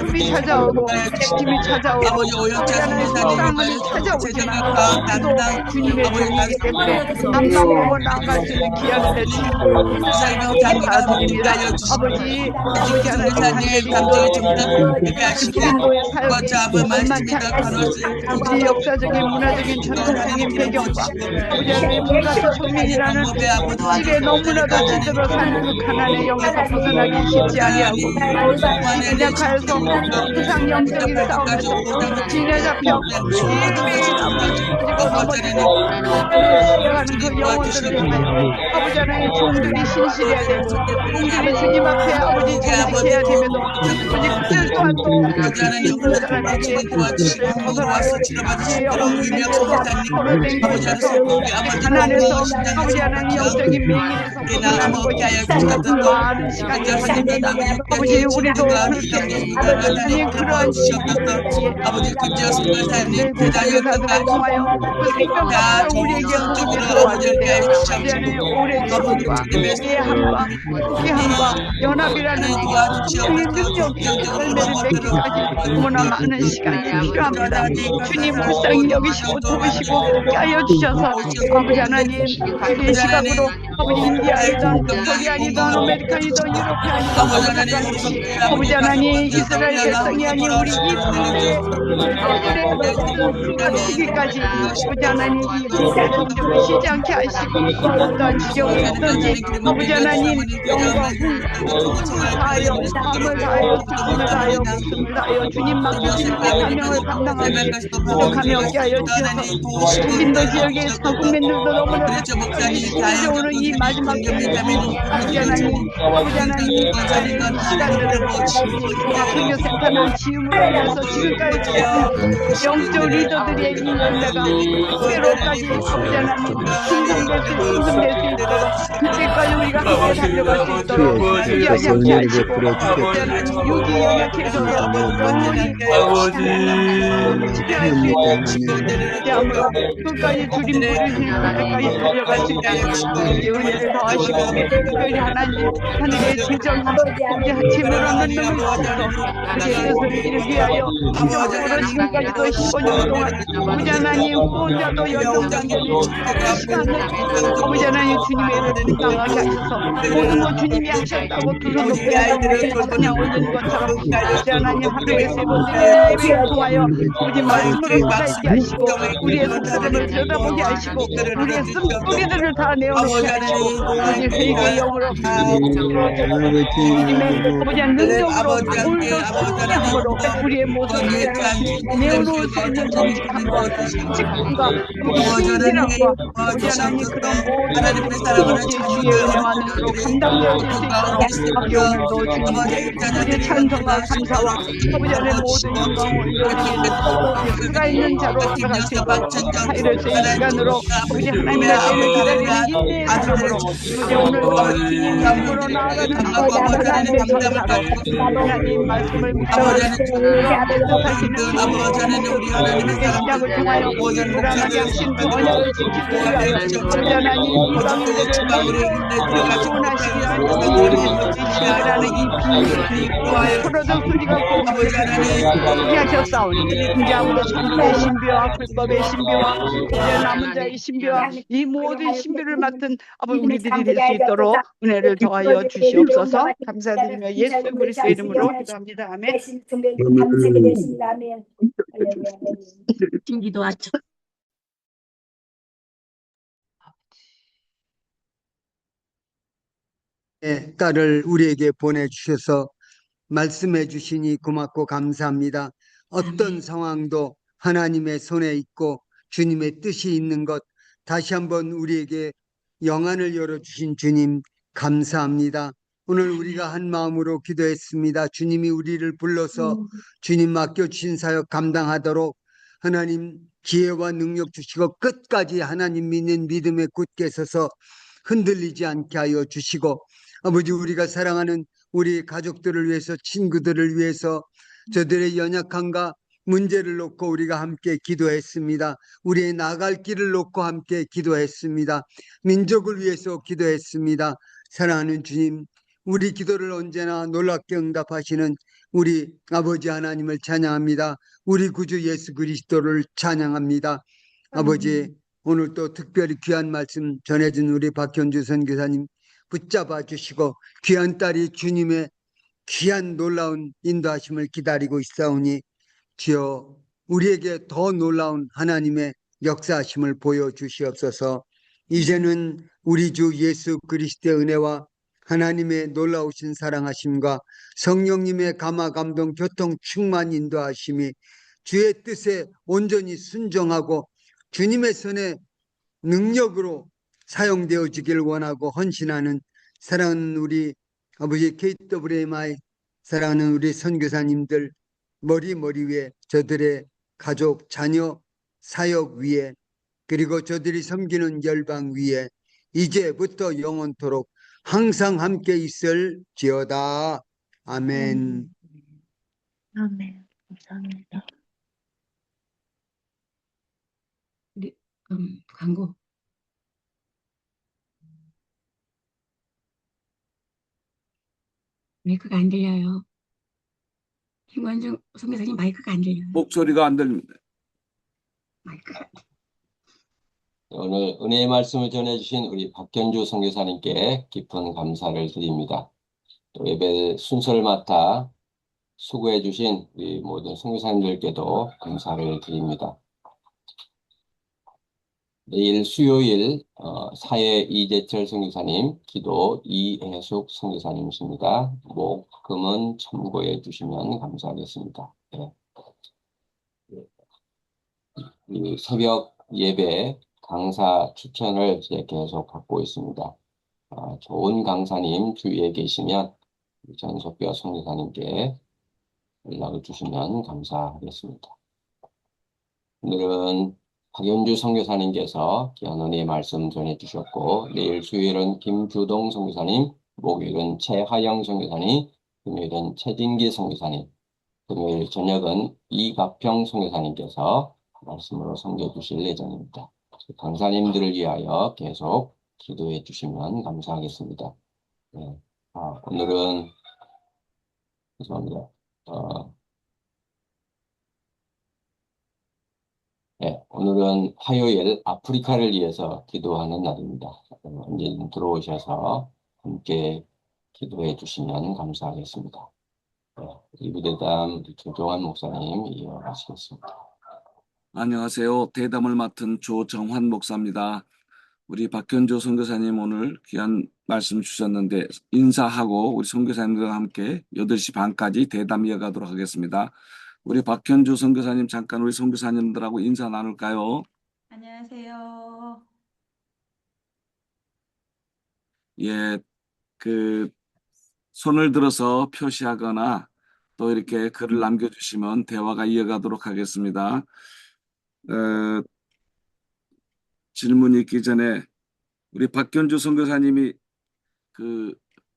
꿈이 찾아오고 힘이 찾아오고 사랑은 찾아오지만 또 주님의 종이기 때문에 앞만 보고 나아갈 수 있는 기회를 내주시고 감사드립니다. 아버지 하나님 인도의 사역이 만만치 않습니다. 우리 역사적인 문화적인 전통적인 배경과 아버지 하나님 문화적 청년이라는 집에 너무나도 제대로 사는 그 가난의 영에서 벗어나기 쉽지 아니하고 그냥 가서 세상 영적인 싸움에서 진에 잡혀 그리고 넘어지는 그 영혼들을 위하여 아버지 하나님 종들이 신실해야 되고 종들이 주님 앞에 아버지 정직해야 되면서 아버지 그들 또한 또 믿는 사람에게 그를 벗어나고 이제 없는 데서 포로된 것에서 가난에서 아버지 하나님 영적인 맹인에서 벗어나는 것이 참 많은 시간이 걸립니다. 아버지 우리도 그렇게 하나님 그러한 아버지 금지어 선교사님 내 선교사들을 통하여 그 생명감을 우리에게 부르게 도와주되 아버지 하나님 오래 지금과 이 한과 함께 한과 연합이라는 주의 능력이 열매를 맺기까지 너무나 많은 시간이 필요합니다. 주님 불쌍히 여기시고 도우시고 깨어 주셔서 아버지 하나님 이 시각으로 아버지 인디아이든 코리안이든 아메리칸이든 유로피안이든 아버지 하나님 이스라엘 백성이 아닌 우리 이스라엘의 아들의 주기까지 아버지 하나님 이 성경을 쉬지 않게 하시고 어떠한 지경이 있든지 아버지 하나님 영과 힘을 다하여 마음을 다하여 기쁨을 다하여 목숨을 다하여 주님 맡기신 그 사명을 감당하기 부족함이 없게 하여 주셔서 인도 지역의 사국민들도 너무나 심정으로 이 마지막 아버지 하나님 시간들을 종합선교센터는 지음으로 인해서 지금까지 영적 리더들의 이 열매가 때로까지 아버지 하나님 생성될 수 있도록 그때까지 우리가 함께 달려갈 수 있도록 유기하지 않게 하시고 아버지 하나님 유기 연약해져서 영원히 지배할 수 있는 대함으로 끝까지 주님 부르시는 날까지 달려갈 수 있는 이 은혜를 더하시고 특별히 하나님 하늘의 재정 재물 없는 놈을 주셔서 우리의 뜻을 이루기 위하여 영적으로 지금까지도 15년 동안 아버지 하나님 혼자도 연동장전이 시간을 아버지 하나님 주님의 은혜를 감당하게 하셔서 모든 것 주님이 하셨다고 두 손 높이 하고 찬양 올리는 것처럼 아버지 하나님 하루에 3번 예배를 통하여 아버지 말씀으로 살게 하시고 우리의 속사람을 들여다보게 하시고 우리의 쓴뿌리들을 다 내어놓게 하시고 아버지 회개의 영으로 주님의 아버지 능력으로 오늘도 승리함으로 우리의 모습을 내어놓을 수 있는 정직함과 직함과 신실함과 아버지 하나님 그런 모든 주의 은혜만으로 감당되어질 수 있도록 아버지 오늘도 주님께 우리의 찬송과 감사와 아버지 하나님 모든 영광을 올려드리는 살아있는 자로 살아갈 수 있도록 하이러스 이 시간으로 아버지 하나님의 때를 기다리는 인내의 사람으로 아버지 오늘도 주님 이름으로 나아가는 하나님의 전사로 하나님 말씀을 묵상하시는 우리의 신약을 통하여 불안하게 하신 그 언약을 지키기 위하여 아버지 하나님 이방인들을 구원하시기 위하여 이 비밀을 풀어져 소리가 하셨사오니 이제 아무도 천국의 신비와 불법의 신비와 이제 남은 자의 신비와 이 모든 신비를 맡은 아버지 우리들이 될 수 있도록 은혜를 더하여 주시옵소서. 감사드리며 예수 그리스도의 이름으로 기도합니다. 아멘. 기도 하죠. 딸을 우리에게 보내주셔서 말씀해 주시니 고맙고 감사합니다. 어떤 상황도 하나님의 손에 있고 주님의 뜻이 있는 것 다시 한번 우리에게 영안을 열어주신 주님 감사합니다. 오늘 우리가 한 마음으로 기도했습니다. 주님이 우리를 불러서 주님 맡겨주신 사역 감당하도록 하나님 지혜와 능력 주시고 끝까지 하나님 믿는 믿음에 굳게 서서 흔들리지 않게 하여 주시고 아버지 우리가 사랑하는 우리 가족들을 위해서 친구들을 위해서 저들의 연약함과 문제를 놓고 우리가 함께 기도했습니다. 우리의 나갈 길을 놓고 함께 기도했습니다. 민족을 위해서 기도했습니다. 사랑하는 주님 우리 기도를 언제나 놀랍게 응답하시는 우리 아버지 하나님을 찬양합니다. 우리 구주 예수 그리스도를 찬양합니다. 아버지 오늘 또 특별히 귀한 말씀 전해준 우리 박현주 선교사님 붙잡아 주시고 귀한 딸이 주님의 귀한 놀라운 인도하심을 기다리고 있사오니 주여 우리에게 더 놀라운 하나님의 역사하심을 보여주시옵소서. 이제는 우리 주 예수 그리스도의 은혜와 하나님의 놀라우신 사랑하심과 성령님의 감화 감동 교통 충만 인도하심이 주의 뜻에 온전히 순종하고 주님의 손에 능력으로 사용되어지길 원하고 헌신하는 사랑하는 우리 아버지 KWMI 사랑하는 우리 선교사님들 머리 위에 저들의 가족, 자녀, 사역 위에 그리고 저들이 섬기는 열방 위에 이제부터 영원토록 항상 함께 있을지어다. 아멘. 아멘. 감사합니다. 우리 광고. 마이크가 안 들려요. 김원중 선교사님 마이크가 안 들려요. 목소리가 안 들립니다. 마이크가. 오늘 은혜의 말씀을 전해주신 우리 박현주 선교사님께 깊은 감사를 드립니다. 또 예배 순서를 맡아 수고해주신 우리 모든 선교사님들께도 감사를 드립니다. 내일 수요일 사회 이재철 선교사님, 기도 이혜숙 선교사님이십니다. 목, 금은 참고해 주시면 감사하겠습니다. 네. 이 새벽 예배 강사 추천을 이제 계속 받고 있습니다. 좋은 강사님 주위에 계시면 전석뼈 선교사님께 연락을 주시면 감사하겠습니다. 오늘은 박연주 선교사님께서 귀한 은혜의 말씀 전해주셨고, 내일 수요일은 김주동 선교사님, 목요일은 최하영 선교사님, 금요일은 최진기 선교사님, 금요일 저녁은 이가평 선교사님께서 말씀으로 섬겨주실 예정입니다. 강사님들을 위하여 계속 기도해 주시면 감사하겠습니다. 네. 오늘은 죄송합니다. 네, 오늘은 화요일 아프리카를 위해서 기도하는 날입니다. 언제든 들어오셔서 함께 기도해 주시면 감사하겠습니다. 네, 이부대담 조정환 목사님 이어가시겠습니다. 안녕하세요. 대담을 맡은 조정환 목사입니다. 우리 박현주 선교사님 오늘 귀한 말씀 주셨는데 인사하고 우리 선교사님들과 함께 8시 반까지 대담 이어가도록 하겠습니다. 우리 박현주 선교사님 잠깐 우리 선교사님들하고 인사 나눌까요? 안녕하세요. 예, 손을 들어서 표시하거나 또 이렇게 글을 남겨주시면 대화가 이어가도록 하겠습니다. 질문이 있기 전에 우리 박현주 선교사님이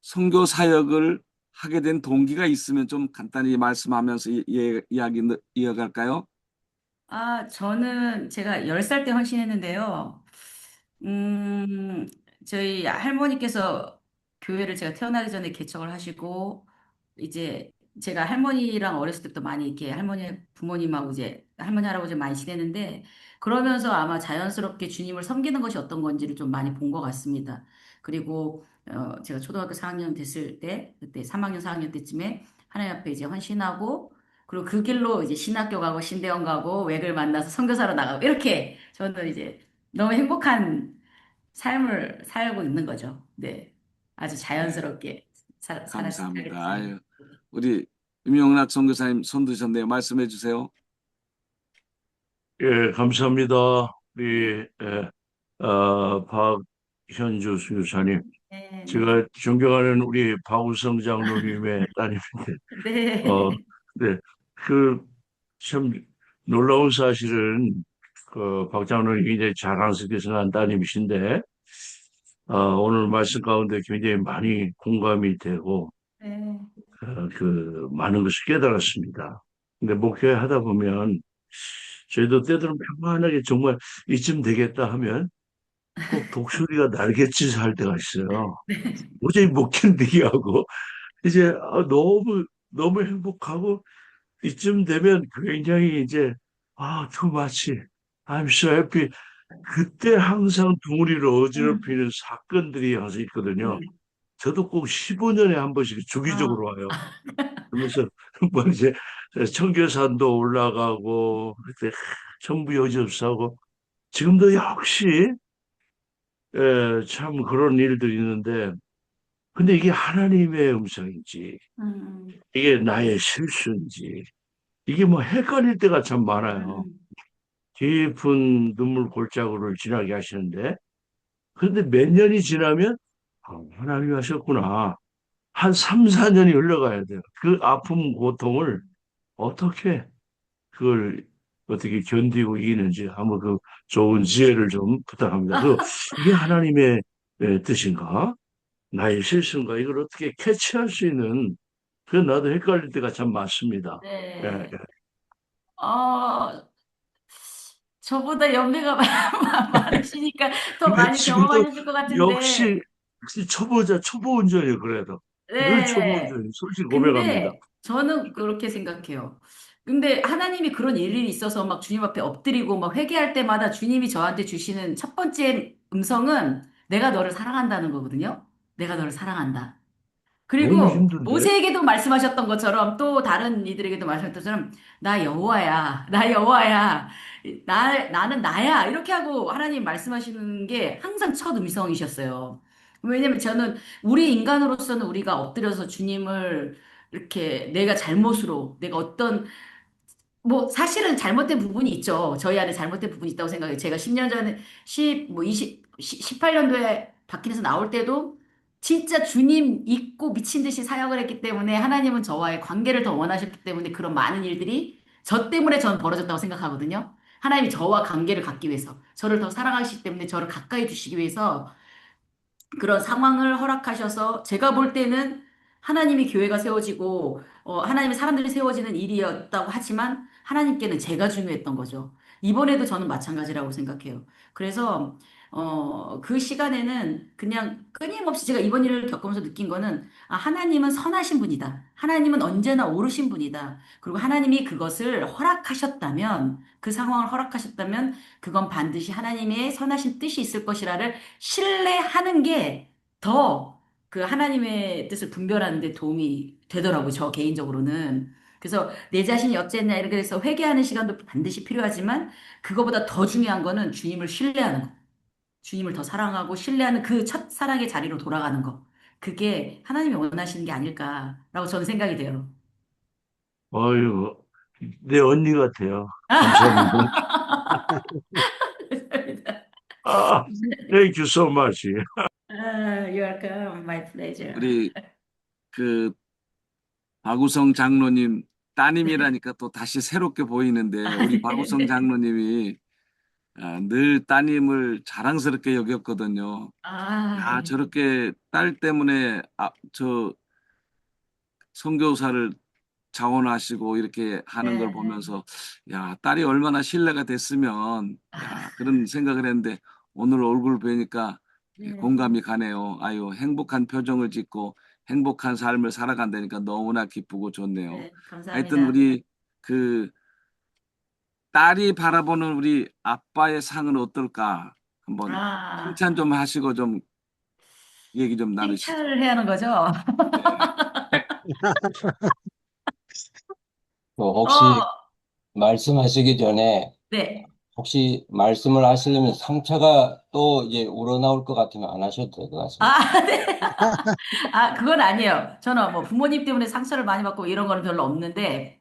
선교 사역을 하게 된 동기가 있으면 좀 간단히 말씀하면서 이야기 이어갈까요? 저는 제가 10살 때 헌신했는데요. 저희 할머니께서 교회를 제가 태어나기 전에 개척을 하시고, 이제 제가 할머니랑 어렸을 때부터 많이 이렇게 부모님하고 이제 할머니, 할아버지 많이 지내는데, 그러면서 아마 자연스럽게 주님을 섬기는 것이 어떤 건지를 좀 많이 본 것 같습니다. 그리고, 제가 초등학교 4학년 됐을 때, 그때 3학년, 4학년 때쯤에 하나님 앞에 이제 헌신하고, 그리고 그 길로 이제 신학교 가고 신대원 가고 외를 만나서 선교사로 나가고 이렇게 저는 이제 너무 행복한 삶을 살고 있는 거죠. 네, 아주 자연스럽게 살았습니다. 감사합니다. 아유, 우리 임용락 선교사님 손 드셨네요. 말씀해 주세요. 예, 감사합니다. 우리 박현주 선교사님, 네, 제가 존경하는 우리 박우성 장로님의 따님인데, 네. 네, 참 놀라운 사실은 박 장로님이 굉장히 자랑스럽게 생각한 따님이신데, 오늘 말씀 가운데 굉장히 많이 공감이 되고, 네. 많은 것을 깨달았습니다. 근데 목회하다 보면 저희도 때로는 평안하게 정말 이쯤 되겠다 하면 꼭 독수리가 날갯짓을 할 때가 있어요. 도저히 못 견디게 하고 이제 너무 행복하고 이쯤 되면 굉장히 이제 too much, I'm so happy. 그때 항상 둥우리를 어지럽히는 사건들이 항상 있거든요. 저도 꼭 15년에 한 번씩 주기적으로 와요. 그러면서 뭐 이제 청계산도 올라가고 그때 전부 여지없사고 지금도 역시 참 그런 일들이 있는데 근데 이게 하나님의 음성인지 이게 나의 실수인지 이게 뭐 헷갈릴 때가 참 많아요. 깊은 눈물 골짜기를 지나게 하시는데 그런데 몇 년이 지나면 하나님이 하셨구나. 한 3, 4년이 흘러가야 돼요. 그 아픔, 고통을 어떻게 그걸 어떻게 견디고 이기는지 한번 그 좋은 지혜를 좀 부탁합니다. 이게 하나님의 뜻인가? 나의 실수인가? 이걸 어떻게 캐치할 수 있는, 그 나도 헷갈릴 때가 참 많습니다. 예, 예. 네. 어, 저보다 연배가 많으시니까 더 근데 많이 지금도 경험하셨을 것 같은데, 역시 초보 운전이에요, 그래도. 늘 초보 네. 운전이, 솔직히 고백합니다. 근데 저는 그렇게 생각해요. 근데 하나님이 그런 일이 있어서 막 주님 앞에 엎드리고 막 회개할 때마다 주님이 저한테 주시는 첫 번째 음성은 내가 너를 사랑한다는 거거든요. 내가 너를 사랑한다. 너무 그리고 힘든데? 모세에게도 말씀하셨던 것처럼 또 다른 이들에게도 말씀하셨던 것처럼 나 여호와야, 나 여호와야, 나는 나야 이렇게 하고 하나님 말씀하시는 게 항상 첫 음성이셨어요. 왜냐면 저는 우리 인간으로서는 우리가 엎드려서 주님을 이렇게 내가 잘못으로 내가 어떤 뭐 사실은 잘못된 부분이 있죠. 저희 안에 잘못된 부분이 있다고 생각해요. 제가 10년 전에 18년도에 박힌에서 나올 때도 진짜 주님 잊고 미친 듯이 사역을 했기 때문에 하나님은 저와의 관계를 더 원하셨기 때문에 그런 많은 일들이 저 때문에 저는 벌어졌다고 생각하거든요. 하나님이 저와 관계를 갖기 위해서 저를 더 사랑하시기 때문에 저를 가까이 두시기 위해서 그런 상황을 허락하셔서 제가 볼 때는 하나님이 교회가 세워지고 하나님의 사람들이 세워지는 일이었다고 하지만 하나님께는 제가 중요했던 거죠. 이번에도 저는 마찬가지라고 생각해요. 그래서 그 시간에는 그냥 끊임없이 제가 이번 일을 겪으면서 느낀 거는 아, 하나님은 선하신 분이다. 하나님은 언제나 옳으신 분이다. 그리고 하나님이 그것을 허락하셨다면 그 상황을 허락하셨다면 그건 반드시 하나님의 선하신 뜻이 있을 것이라를 신뢰하는 게 더 그 하나님의 뜻을 분별하는 데 도움이 되더라고요. 저 개인적으로는. 그래서 내 자신이 어쨌냐 이렇게 해서 회개하는 시간도 반드시 필요하지만 그거보다 더 중요한 거는 주님을 신뢰하는 거. 주님을 더 사랑하고 신뢰하는 그 첫 사랑의 자리로 돌아가는 거. 그게 하나님이 원하시는 게 아닐까라고 저는 생각이 돼요. 어유, 내 언니 같아요. 감사합니다. 아, thank you so much. You're welcome. My pleasure. 우리 그 박우성 장로님 따님이라니까 또 다시 새롭게 보이는데 우리 박우성 장로님이 늘 따님을 자랑스럽게 여겼거든요. 야, 네. 저렇게 딸 때문에 저 선교사를 자원하시고 이렇게 하는 걸 네. 보면서 야, 딸이 얼마나 신뢰가 됐으면 야, 그런 생각을 했는데 오늘 얼굴 뵈니까 네. 공감이 가네요. 아유, 행복한 표정을 짓고 행복한 삶을 살아간다니까 너무나 기쁘고 좋네요. 네, 하여튼 감사합니다. 우리 그 딸이 바라보는 우리 아빠의 상은 어떨까? 한번 칭찬 좀 하시고 좀 얘기 좀 나누시죠. 칭찬을 해야 하는 거죠? 혹시 말씀하시기 전에 네. 혹시 말씀을 하시려면 상처가 또 이제 우러나올 것 같으면 안 하셔도 될 것 같습니다. 네. 그건 아니에요. 저는 뭐 부모님 때문에 상처를 많이 받고 이런 거는 별로 없는데,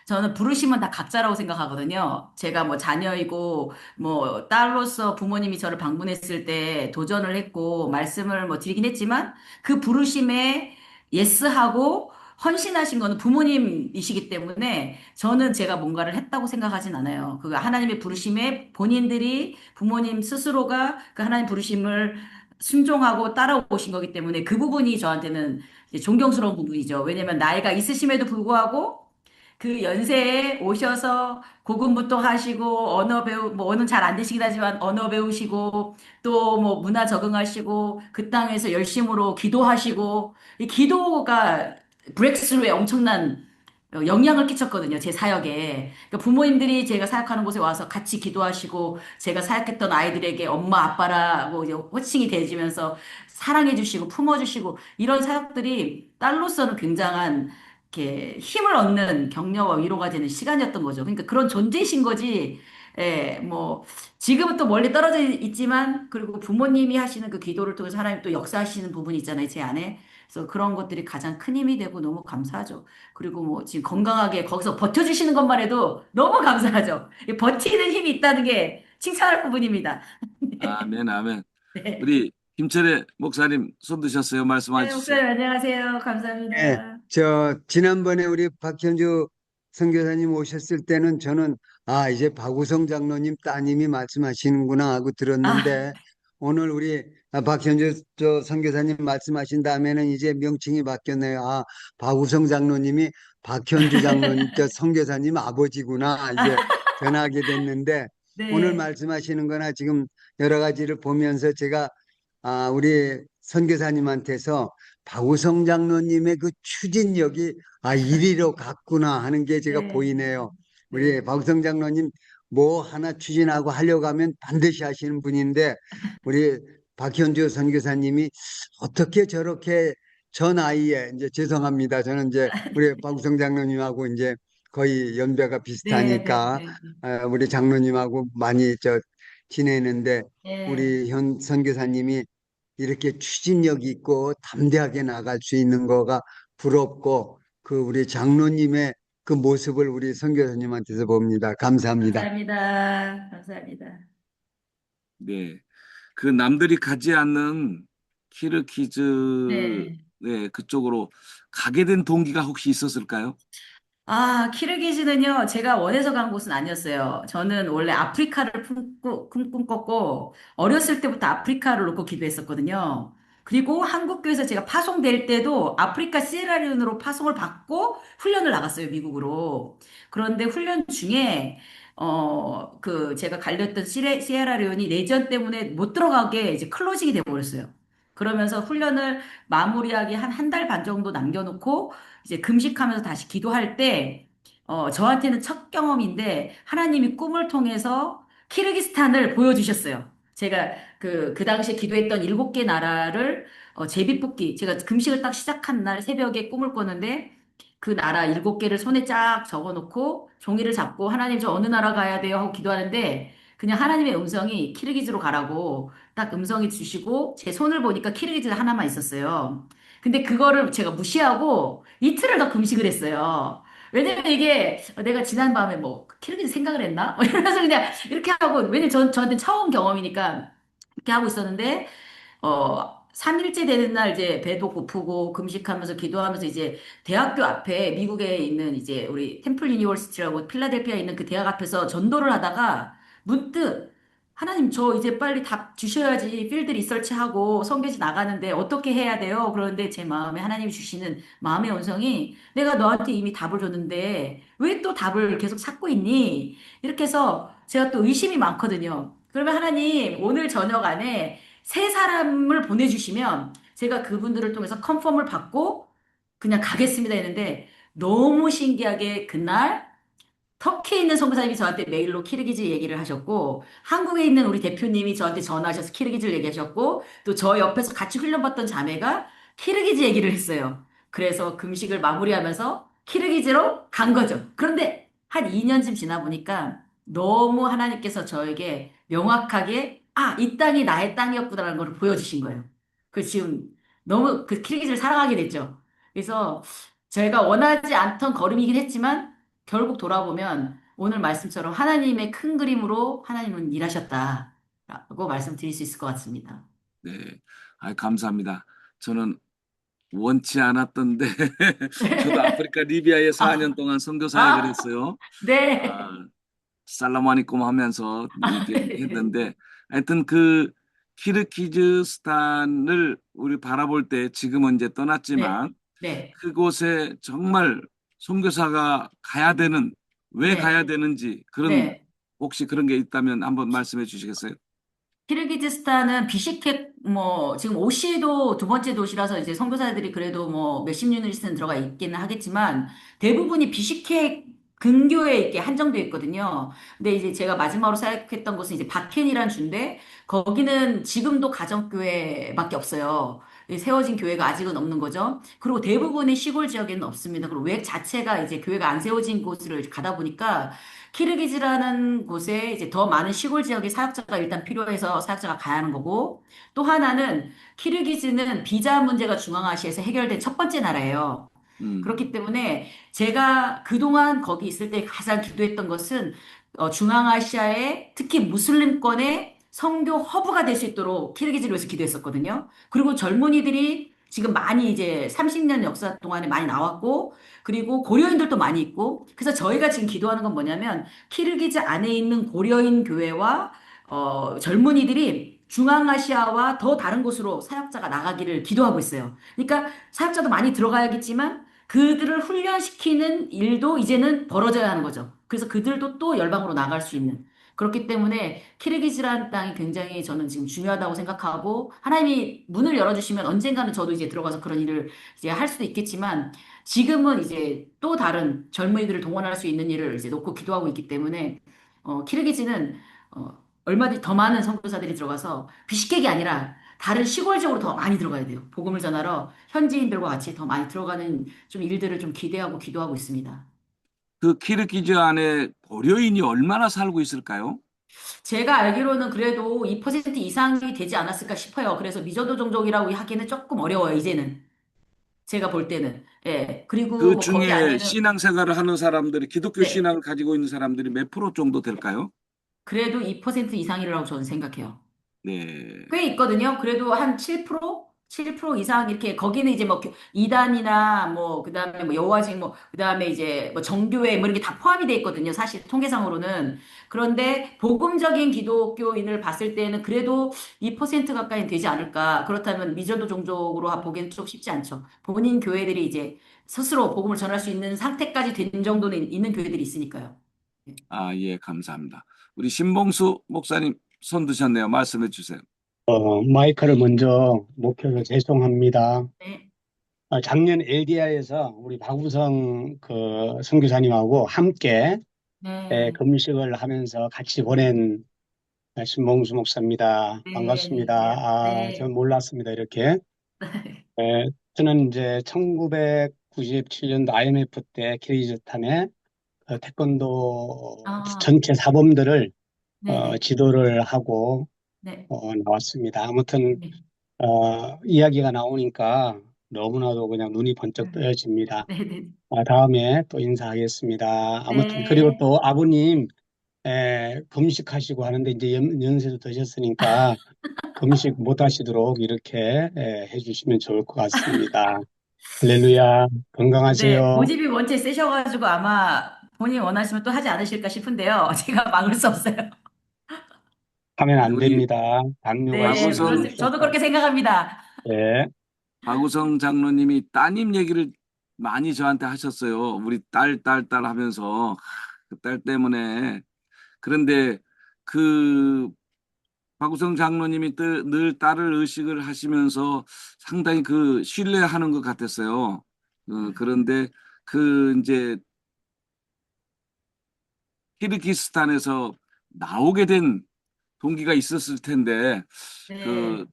저는 부르심은 다 각자라고 생각하거든요. 제가 뭐 자녀이고 뭐 딸로서 부모님이 저를 방문했을 때 도전을 했고 말씀을 뭐 드리긴 했지만 그 부르심에 예스하고 헌신하신 거는 부모님이시기 때문에 저는 제가 뭔가를 했다고 생각하진 않아요. 그 하나님의 부르심에 본인들이 부모님 스스로가 그 하나님 부르심을 순종하고 따라오신 거기 때문에 그 부분이 저한테는 이제 존경스러운 부분이죠. 왜냐면 나이가 있으심에도 불구하고 그 연세에 오셔서 고군분투 하시고 언어 배우 뭐 언어는 잘 안 되시긴 하지만 언어 배우시고 또 뭐 문화 적응하시고 그 땅에서 열심으로 기도하시고 이 기도가 브렉스루에 엄청난 영향을 끼쳤거든요. 제 사역에. 그러니까 부모님들이 제가 사역하는 곳에 와서 같이 기도하시고 제가 사역했던 아이들에게 엄마 아빠라고 이제 호칭이 되지면서 사랑해 주시고 품어 주시고 이런 사역들이 딸로서는 굉장한 이렇게 힘을 얻는 격려와 위로가 되는 시간이었던 거죠. 그러니까 그런 존재이신 거지. 예, 뭐 지금은 또 멀리 떨어져 있지만 그리고 부모님이 하시는 그 기도를 통해서 하나님 또 역사하시는 부분이 있잖아요, 제 안에. 그래서 그런 것들이 가장 큰 힘이 되고 너무 감사하죠. 그리고 뭐 지금 건강하게 거기서 버텨주시는 것만 해도 너무 감사하죠. 이 버티는 힘이 있다는 게 칭찬할 부분입니다. 아멘, 아멘. 네. 우리 김철애 목사님 손 드셨어요? 말씀해 네, 주세요. 목사님 안녕하세요. 네, 감사합니다. 지난번에 우리 박현주 선교사님 오셨을 때는 저는 이제 박우성 장로님 따님이 말씀하시는구나 하고 아, 들었는데 오늘 우리 박현주 선교사님 말씀하신 다음에는 이제 명칭이 바뀌었네요. 박우성 장로님이 박현주 선교사님 아버지구나 이제 전하게 됐는데 오늘 네, 말씀하시는 거나 지금 여러 가지를 보면서 제가 우리 선교사님한테서 박우성 장로님의 그 추진력이 이리로 갔구나 하는 게 제가 네, 보이네요. 우리 네. 박우성 장로님 뭐 하나 추진하고 하려고 하면 반드시 하시는 분인데 우리 박현주 선교사님이 어떻게 저렇게 저 나이에 이제 죄송합니다. 저는 이제 우리 박우성 장로님하고 이제 거의 연배가 네, 네, 비슷하니까 네, 우리 장로님하고 많이 지내는데 네. 우리 현 선교사님이 이렇게 추진력 있고 담대하게 나갈 수 있는 거가 부럽고 그 우리 장로님의 그 모습을 우리 선교사님한테서 봅니다. 감사합니다. 감사합니다. 감사합니다. 네. 그 남들이 가지 않는 키르기즈 네. 네, 그쪽으로 가게 된 동기가 혹시 있었을까요? 키르기즈는요, 제가 원해서 간 곳은 아니었어요. 저는 원래 아프리카를 꿈꿨고, 어렸을 때부터 아프리카를 놓고 기도했었거든요. 그리고 한국교회에서 제가 파송될 때도 아프리카 시에라리온으로 파송을 받고 훈련을 나갔어요, 미국으로. 그런데 훈련 중에, 제가 갈렸던 시에라리온이 내전 때문에 못 들어가게 이제 클로징이 돼버렸어요. 그러면서 훈련을 마무리하기 한 달 반 정도 남겨놓고, 이제 금식하면서 다시 기도할 때, 저한테는 첫 경험인데, 하나님이 꿈을 통해서 키르기스탄을 보여주셨어요. 제가 그 당시에 기도했던 7개 나라를, 제비뽑기, 제가 금식을 딱 시작한 날 새벽에 꿈을 꿨는데, 그 나라 7개를 손에 쫙 적어 놓고, 종이를 잡고, 하나님 저 어느 나라 가야 돼요? 하고 기도하는데, 그냥 하나님의 음성이 키르기즈로 가라고 딱 음성이 주시고, 제 손을 보니까 키르기즈 하나만 있었어요. 근데 그거를 제가 무시하고 이틀을 더 금식을 했어요. 왜냐면 이게 내가 지난밤에 뭐 키르기즈 생각을 했나? 뭐 이러면서 그냥 이렇게 하고 왜냐면 저한테 처음 경험이니까 이렇게 하고 있었는데 3일째 되는 날 이제 배도 고프고 금식하면서 기도하면서 이제 대학교 앞에 미국에 있는 이제 우리 템플 유니버시티라고 필라델피아에 있는 그 대학 앞에서 전도를 하다가 문득 하나님 저 이제 빨리 답 주셔야지 필드 리서치하고 선교지 나가는데 어떻게 해야 돼요? 그런데 제 마음에 하나님이 주시는 마음의 음성이 내가 너한테 이미 답을 줬는데 왜 또 답을 계속 찾고 있니? 이렇게 해서 제가 또 의심이 많거든요. 그러면 하나님 오늘 저녁 안에 세 사람을 보내주시면 제가 그분들을 통해서 컨펌을 받고 그냥 가겠습니다 했는데 너무 신기하게 그날 터키에 있는 선교사님이 저한테 메일로 키르기즈 얘기를 하셨고, 한국에 있는 우리 대표님이 저한테 전화하셔서 키르기즈를 얘기하셨고, 또 저 옆에서 같이 훈련받던 자매가 키르기즈 얘기를 했어요. 그래서 금식을 마무리하면서 키르기즈로 간 거죠. 그런데 한 2년쯤 지나 보니까 너무 하나님께서 저에게 명확하게, 이 땅이 나의 땅이었구나라는 걸 보여주신 거예요. 그래서 지금 너무 그 키르기즈를 사랑하게 됐죠. 그래서 제가 원하지 않던 걸음이긴 했지만, 결국 돌아보면 오늘 말씀처럼 하나님의 큰 그림으로 하나님은 일하셨다라고 말씀드릴 수 있을 것 같습니다. 네. 감사합니다. 저는 원치 않았던데 저도 아프리카 리비아에 4년 아, 동안 선교 사역을 아, 했어요. 네. 살람 알리쿰 하면서 이렇게 네. 했는데 하여튼 그 키르기즈스탄을 우리 바라볼 때 지금은 이제 네. 떠났지만 네. 그곳에 정말 선교사가 가야 되는 왜 네. 가야 되는지 그런 네. 혹시 그런 게 있다면 한번 말씀해 주시겠어요? 키르기즈스탄은 비시케 지금 오시도 두 번째 도시라서 이제 선교사들이 그래도 몇십 년 리스트는 들어가 있기는 하겠지만 대부분이 비시케 근교에 있게 한정되어 있거든요. 근데 이제 제가 마지막으로 사역했던 곳은 이제 바켄이란 주인데 거기는 지금도 가정교회밖에 없어요. 이 세워진 교회가 아직은 없는 거죠. 그리고 대부분의 시골 지역에는 없습니다. 그리고 외 자체가 이제 교회가 안 세워진 곳을 가다 보니까 키르기즈라는 곳에 이제 더 많은 시골 지역의 사역자가 일단 필요해서 사역자가 가야 하는 거고 또 하나는 키르기즈는 비자 문제가 중앙아시아에서 해결된 첫 번째 나라예요. 음, 그렇기 때문에 제가 그동안 거기 있을 때 가장 기도했던 것은 중앙아시아의 특히 무슬림권의 선교 허브가 될 수 있도록 키르기즈를 위해서 기도했었거든요. 그리고 젊은이들이 지금 많이 이제 30년 역사 동안에 많이 나왔고, 그리고 고려인들도 많이 있고, 그래서 저희가 지금 기도하는 건 뭐냐면, 키르기즈 안에 있는 고려인 교회와, 젊은이들이 중앙아시아와 더 다른 곳으로 사역자가 나가기를 기도하고 있어요. 그러니까 사역자도 많이 들어가야겠지만, 그들을 훈련시키는 일도 이제는 벌어져야 하는 거죠. 그래서 그들도 또 열방으로 나갈 수 있는. 그렇기 때문에 키르기즈라는 땅이 굉장히 저는 지금 중요하다고 생각하고 하나님이 문을 열어주시면 언젠가는 저도 이제 들어가서 그런 일을 이제 할 수도 있겠지만 지금은 이제 또 다른 젊은이들을 동원할 수 있는 일을 이제 놓고 기도하고 있기 때문에 키르기즈는 얼마든지 더 많은 선교사들이 들어가서 비ሽ케이 아니라 다른 시골적으로 더 많이 들어가야 돼요. 복음을 전하러 현지인들과 같이 더 많이 들어가는 좀 일들을 좀 기대하고 기도하고 있습니다. 그 키르기즈 안에 고려인이 얼마나 살고 있을까요? 제가 알기로는 그래도 2% 이상이 되지 않았을까 싶어요. 그래서 미저도 종족이라고 하기는 조금 어려워요, 이제는. 제가 볼 때는. 예. 그리고 그 뭐 거기 중에 안에는, 신앙생활을 하는 사람들이 기독교 네. 신앙을 가지고 있는 사람들이 몇 프로 정도 될까요? 그래도 2% 이상이라고 저는 생각해요. 네. 꽤 있거든요. 그래도 한 7%? 7% 이상 이렇게 거기는 이제 뭐 이단이나 뭐 그다음에 뭐 여호와직 뭐 그다음에 이제 뭐 정교회 뭐 이런 게 다 포함이 돼 있거든요. 사실 통계상으로는. 그런데 복음적인 기독교인을 봤을 때는 그래도 2% 가까이 되지 않을까. 그렇다면 미전도 종족으로 보기엔 좀 쉽지 않죠. 본인 교회들이 이제 스스로 복음을 전할 수 있는 상태까지 된 정도는 있는 교회들이 있으니까요. 아, 예, 감사합니다. 우리 신봉수 목사님 손 드셨네요. 말씀해 주세요. 마이크를 먼저 못 켜서 죄송합니다. 네. 작년 엘디아에서 우리 박우성 그 선교사님하고 함께 네. 금식을 하면서 같이 보낸 신봉수 목사입니다. 네, 반갑습니다. 안녕하세요. 저는 네. 몰랐습니다. 이렇게. 저는 이제 1997년도 IMF 때 키르기즈스탄에 태권도 아, 전체 사범들을 네네. 지도를 하고 네. 나왔습니다. 아무튼 네. 이야기가 나오니까 너무나도 그냥 눈이 번쩍 뜨여집니다. 네네. 다음에 또 인사하겠습니다. 아무튼 그리고 네. 또 아버님 금식하시고 하는데 이제 연세도 드셨으니까 금식 못 하시도록 이렇게 해주시면 좋을 것 같습니다. 할렐루야, 네, 건강하세요. 고집이 원체 세셔가지고 아마 본인이 원하시면 또 하지 않으실까 싶은데요. 제가 막을 수 없어요. 하면 안 우리 됩니다. 당뇨가 네, 박우성 저도 그렇게 생각합니다. 네. 박우성 장로님이 따님 얘기를 많이 저한테 하셨어요. 우리 딸 하면서 그 딸 때문에. 그런데 그 박우성 장로님이 늘 딸을 의식을 하시면서 상당히 그 신뢰하는 것 같았어요. 그런데 그 이제 키르기스탄에서 나오게 된 동기가 있었을 텐데 네. 그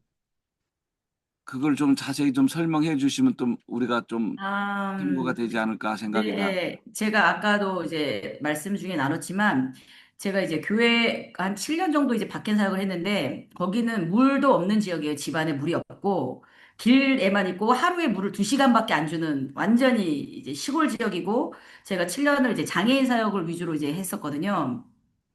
그걸 좀 자세히 좀 설명해 주시면 또 우리가 좀 아, 참고가 되지 않을까 생각이 나. 네, 제가 아까도 이제 말씀 중에 나눴지만, 제가 이제 교회 한 7년 정도 이제 박견 사역을 했는데, 거기는 물도 없는 지역이에요. 집안에 물이 없고, 길에만 있고, 하루에 물을 2시간밖에 안 주는 완전히 이제 시골 지역이고, 제가 7년을 이제 장애인 사역을 위주로 이제 했었거든요.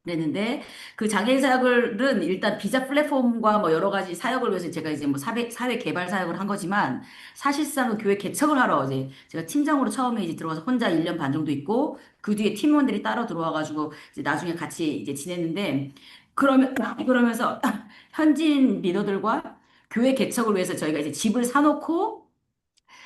됐는데 그 장애인 사역을은 일단 비자 플랫폼과 뭐 여러 가지 사역을 위해서 제가 이제 뭐 사회 개발 사역을 한 거지만 사실상은 교회 개척을 하러 이제 제가 팀장으로 처음에 이제 들어가서 혼자 1년 반 정도 있고 그 뒤에 팀원들이 따로 들어와가지고 이제 나중에 같이 이제 지냈는데 그러면서 현지인 리더들과 교회 개척을 위해서 저희가 이제 집을 사놓고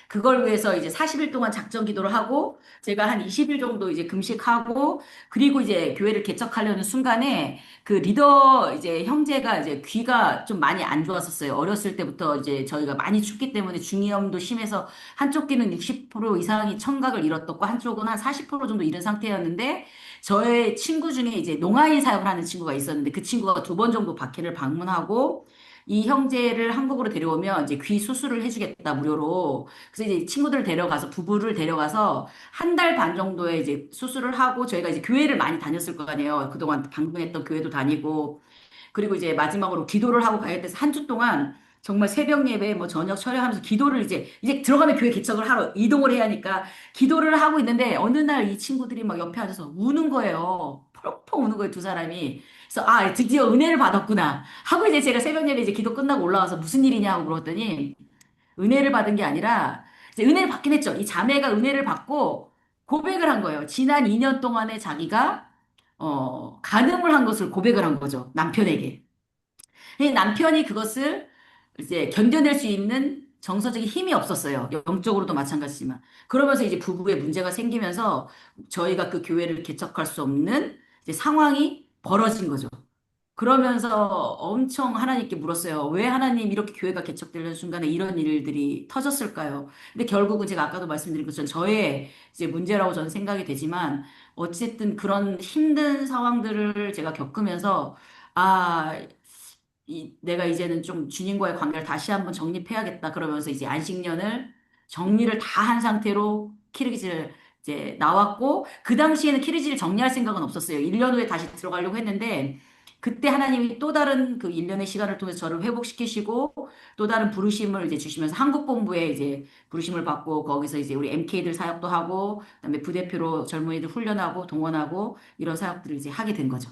그걸 위해서 이제 40일 동안 작전 기도를 하고 제가 한 20일 정도 이제 금식하고 그리고 이제 교회를 개척하려는 순간에 그 리더 이제 형제가 이제 귀가 좀 많이 안 좋았었어요. 어렸을 때부터 이제 저희가 많이 춥기 때문에 중이염도 심해서 한쪽 귀는 60% 이상이 청각을 잃었었고 한쪽은 한 40% 정도 잃은 상태였는데 저의 친구 중에 이제 농아인 사역을 하는 친구가 있었는데 그 친구가 2번 정도 박해를 방문하고 이 형제를 한국으로 데려오면 이제 귀 수술을 해주겠다 무료로. 그래서 이제 친구들 데려가서 부부를 데려가서 한 달 반 정도에 이제 수술을 하고 저희가 이제 교회를 많이 다녔을 거 아니에요. 그동안 방문했던 교회도 다니고 그리고 이제 마지막으로 기도를 하고 가야 돼서 한 주 동안 정말 새벽 예배 뭐 저녁 철야하면서 기도를 이제 들어가면 교회 개척을 하러 이동을 해야 하니까 기도를 하고 있는데 어느 날 이 친구들이 막 옆에 앉아서 우는 거예요. 펑펑 우는 거예요, 2사람이. 그래서 아, 드디어 은혜를 받았구나 하고 이제 제가 새벽 예배 이제 기도 끝나고 올라와서 무슨 일이냐 고 물었더니 은혜를 받은 게 아니라 이제 은혜를 받긴 했죠. 이 자매가 은혜를 받고 고백을 한 거예요. 지난 2년 동안에 자기가 간음을 한 것을 고백을 한 거죠. 남편에게. 이 남편이 그것을 이제 견뎌낼 수 있는 정서적인 힘이 없었어요. 영적으로도 마찬가지지만. 그러면서 이제 부부의 문제가 생기면서 저희가 그 교회를 개척할 수 없는 이제 상황이 벌어진 거죠. 그러면서 엄청 하나님께 물었어요. 왜 하나님 이렇게 교회가 개척되는 순간에 이런 일들이 터졌을까요? 근데 결국은 제가 아까도 말씀드린 것처럼 저의 이제 문제라고 저는 생각이 되지만 어쨌든 그런 힘든 상황들을 제가 겪으면서 아, 내가 이제는 좀 주님과의 관계를 다시 한번 정립해야겠다. 그러면서 이제 안식년을 정리를 다 한 상태로 키르기즈를 이제 나왔고, 그 당시에는 키르기즈를 정리할 생각은 없었어요. 1년 후에 다시 들어가려고 했는데, 그때 하나님이 또 다른 그 1년의 시간을 통해서 저를 회복시키시고, 또 다른 부르심을 이제 주시면서 한국본부에 이제 부르심을 받고, 거기서 이제 우리 MK들 사역도 하고, 그다음에 부대표로 젊은이들 훈련하고, 동원하고, 이런 사역들을 이제 하게 된 거죠.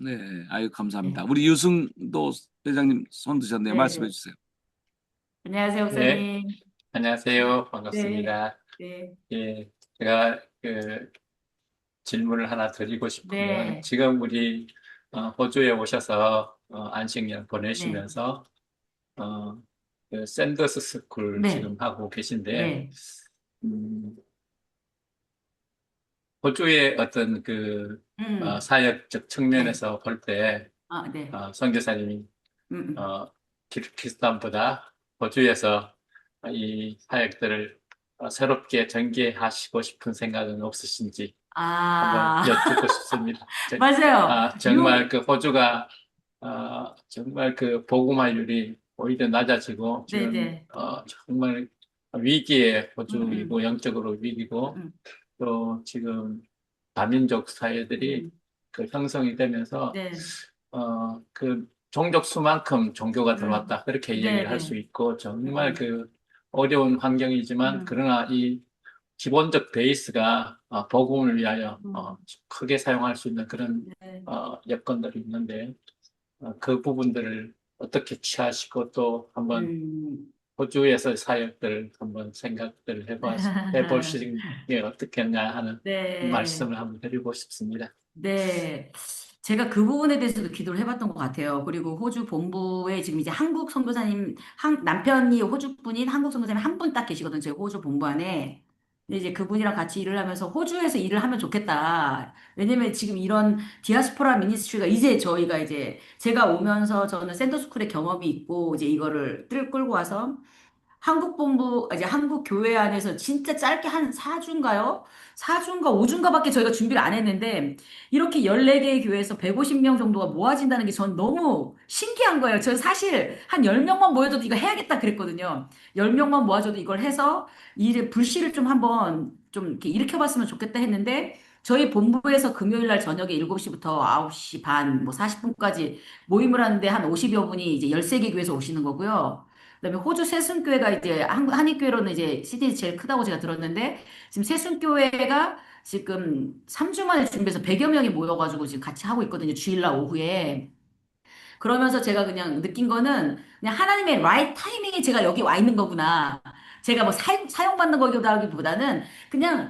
네, 아유, 감사합니다. 네. 우리 유승도 회장님 손 드셨네요. 네. 말씀해 주세요. 안녕하세요, 네, 목사님. 안녕하세요. 네, 반갑습니다. 네, 예, 제가 질문을 하나 드리고 싶으면 네, 지금 우리 호주에 오셔서 안식년 네, 보내시면서 샌더스 스쿨 네, 지금 하고 계신데 네, 음, 호주의 어떤 사역적 네, 측면에서 볼 때 네, 선교사님이 음, 키르기스탄보다 호주에서 이 사역들을 새롭게 전개하시고 싶은 생각은 없으신지 한번 여쭙고 싶습니다. 맞아요. 정말 그 호주가 정말 그 복음화율이 오히려 낮아지고 네, 지금 네, 정말 위기에 음, 호주이고 영적으로 위기고 음, 또 지금 다민족 사회들이 그 형성이 되면서 네, 그 종족 수만큼 종교가 음, 들어왔다 그렇게 네, 이야기를 할 수 네, 있고 정말 그 어려운 환경이지만 그러나 이 기본적 베이스가 복음을 위하여 크게 사용할 수 있는 그런 네, 여건들이 있는데 그 부분들을 어떻게 취하시고 또 한번 호주에서 사역들 한번 생각들을 해보시는 게 어떻겠냐 하는 네, 말씀을 한번 드리고 싶습니다. 네. 제가 그 부분에 대해서도 기도를 해봤던 것 같아요. 그리고 호주 본부에 지금 이제 한국 선교사님, 남편이 호주 분인 한국 선교사님 한 분 딱 계시거든요. 저희 호주 본부 안에. 근데 이제 그분이랑 같이 일을 하면서 호주에서 일을 하면 좋겠다. 왜냐면 지금 이런 디아스포라 미니스트리가 이제 저희가 이제 제가 오면서 저는 샌더스쿨의 경험이 있고 이제 이거를 끌고 와서 한국 본부, 이제 한국 교회 안에서 진짜 짧게 한 4주인가요? 4주인가 5주인가밖에 저희가 준비를 안 했는데, 이렇게 14개의 교회에서 150명 정도가 모아진다는 게 전 너무 신기한 거예요. 저 사실 한 10명만 모여도 이거 해야겠다 그랬거든요. 10명만 모아줘도 이걸 해서, 이 불씨를 좀 한번 좀 이렇게 일으켜봤으면 좋겠다 했는데, 저희 본부에서 금요일 날 저녁에 7시부터 9시 반, 뭐 40분까지 모임을 하는데 한 50여 분이 이제 13개 교회에서 오시는 거고요. 그다음에 호주 세순교회가 이제 한인교회로는 이제 시드니 제일 크다고 제가 들었는데 지금 세순교회가 지금 3주 만에 준비해서 100여 명이 모여가지고 지금 같이 하고 있거든요. 주일날 오후에. 그러면서 제가 그냥 느낀 거는 그냥 하나님의 라이트 타이밍에 제가 여기 와 있는 거구나. 제가 뭐 사용받는 거기보다는 그냥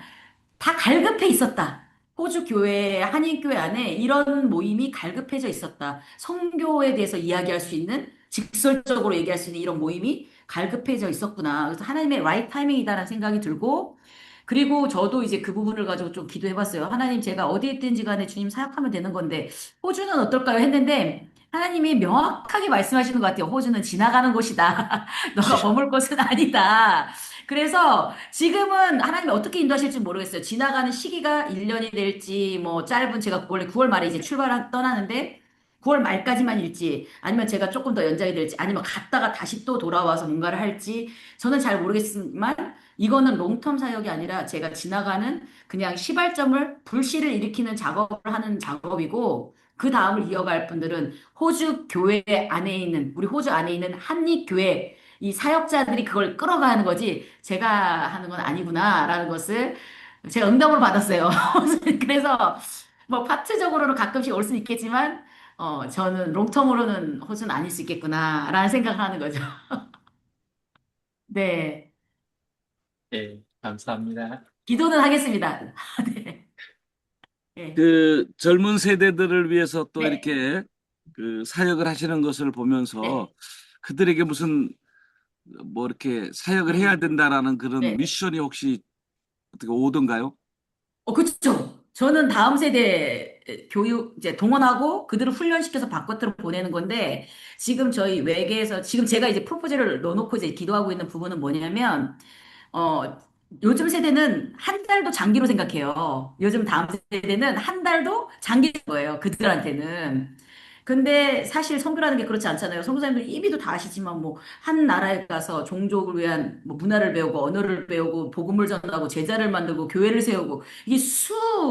다 갈급해 있었다. 호주 교회, 한인교회 안에 이런 모임이 갈급해져 있었다. 성교에 대해서 이야기할 수 있는, 직설적으로 얘기할 수 있는 이런 모임이 갈급해져 있었구나. 그래서 하나님의 라이트 타이밍이다라는 생각이 들고, 그리고 저도 이제 그 부분을 가지고 좀 기도해 봤어요. 하나님, 제가 어디에 있든지 간에 주님 사역하면 되는 건데, 호주는 어떨까요? 했는데, 하나님이 명확하게 말씀하시는 것 같아요. 호주는 지나가는 곳이다. 너가 머물 곳은 아니다. 그래서 지금은 하나님이 어떻게 인도하실지 모르겠어요. 지나가는 시기가 1년이 될지, 뭐 짧은 제가 원래 9월 말에 이제 떠나는데 9월 말까지만 일지, 아니면 제가 조금 더 연장이 될지, 아니면 갔다가 다시 또 돌아와서 뭔가를 할지, 저는 잘 모르겠지만, 이거는 롱텀 사역이 아니라 제가 지나가는 그냥 시발점을, 불씨를 일으키는 작업을 하는 작업이고, 그 다음을 이어갈 분들은 호주 교회 안에 있는, 우리 호주 안에 있는 한립교회, 이 사역자들이 그걸 끌어가는 거지, 제가 하는 건 아니구나라는 것을 제가 응답을 받았어요. 그래서 뭐 파트적으로는 가끔씩 올 수 있겠지만, 저는 롱텀으로는 호주는 아닐 수 있겠구나라는 생각을 하는 거죠. 네. 예, 감사합니다. 기도는 하겠습니다. 네. 네. 그 젊은 세대들을 위해서 또 네. 이렇게 그 사역을 하시는 것을 보면서 네. 그들에게 무슨 뭐 이렇게 사역을 해야 된다라는 그런 네. 미션이 혹시 어떻게 오던가요? 그렇죠. 저는 다음 세대 교육 이제 동원하고 그들을 훈련시켜서 바깥으로 보내는 건데 지금 저희 외계에서 지금 제가 이제 프로포즈를 넣어놓고 이제 기도하고 있는 부분은 뭐냐면 어 요즘 세대는 한 달도 장기로 생각해요. 요즘 다음 세대는 한 달도 장기인 거예요. 그들한테는. 근데 사실 선교라는 게 그렇지 않잖아요. 선교사님들 이미도 다 아시지만 뭐 한 나라에 가서 종족을 위한 뭐 문화를 배우고 언어를 배우고 복음을 전하고 제자를 만들고 교회를 세우고 이게 수백년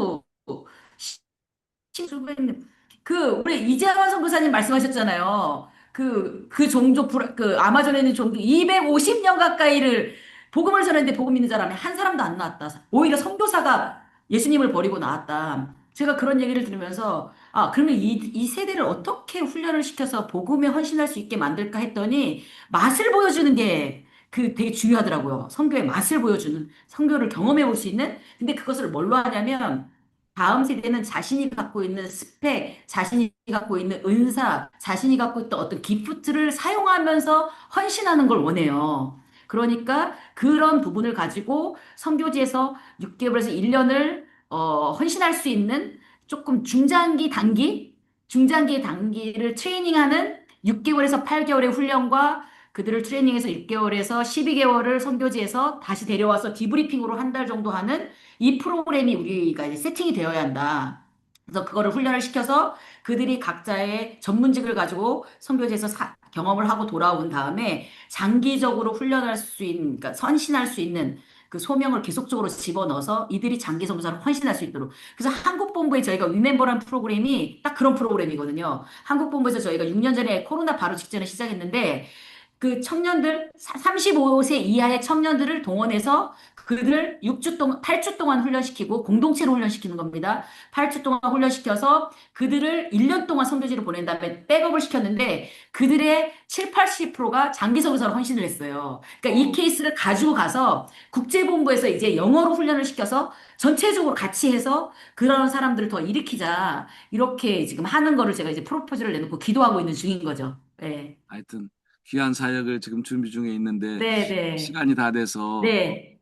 우리 이재환 선교사님 말씀하셨잖아요. 그 종족 그 아마존에 있는 종족 250년 가까이를 복음을 전했는데 복음 있는 사람이 한 사람도 안 나왔다. 오히려 선교사가 예수님을 버리고 나왔다. 제가 그런 얘기를 들으면서 그러면 이 세대를 어떻게 훈련을 시켜서 복음에 헌신할 수 있게 만들까 했더니 맛을 보여주는 게 되게 중요하더라고요. 선교의 맛을 보여주는, 선교를 경험해 볼 수 있는. 근데 그것을 뭘로 하냐면 다음 세대는 자신이 갖고 있는 스펙, 자신이 갖고 있는 은사, 자신이 갖고 있던 어떤 기프트를 사용하면서 헌신하는 걸 원해요. 그러니까 그런 부분을 가지고 선교지에서 6개월에서 1년을 헌신할 수 있는 조금 중장기 단기를 트레이닝하는 6개월에서 8개월의 훈련과 그들을 트레이닝해서 6개월에서 12개월을 선교지에서 다시 데려와서 디브리핑으로 한 달 정도 하는 이 프로그램이 우리가 이제 세팅이 되어야 한다. 그래서 그거를 훈련을 시켜서 그들이 각자의 전문직을 가지고 선교지에서 경험을 하고 돌아온 다음에 장기적으로 훈련할 수 있는, 그러니까 헌신할 수 있는 그 소명을 계속적으로 집어넣어서 이들이 장기 선교사로 헌신할 수 있도록. 그래서 한국본부에 저희가 위멤버라는 프로그램이 딱 그런 프로그램이거든요. 한국본부에서 저희가 6년 전에 코로나 바로 직전에 시작했는데 그 청년들 35세 이하의 청년들을 동원해서 그들을 8주 동안 훈련시키고 공동체로 훈련시키는 겁니다. 8주 동안 훈련시켜서 그들을 1년 동안 선교지로 보낸 다음에 백업을 시켰는데 그들의 7, 80%가 장기 선교사로 헌신을 했어요. 그러니까 이 케이스를 가지고 가서 국제본부에서 이제 영어로 훈련을 시켜서 전체적으로 같이 해서 그런 사람들을 더 일으키자. 이렇게 지금 하는 거를 제가 이제 프로포즈를 내놓고 기도하고 있는 중인 거죠. 네. 하여튼 귀한 사역을 지금 준비 중에 있는데 네. 시간이 다 돼서 네.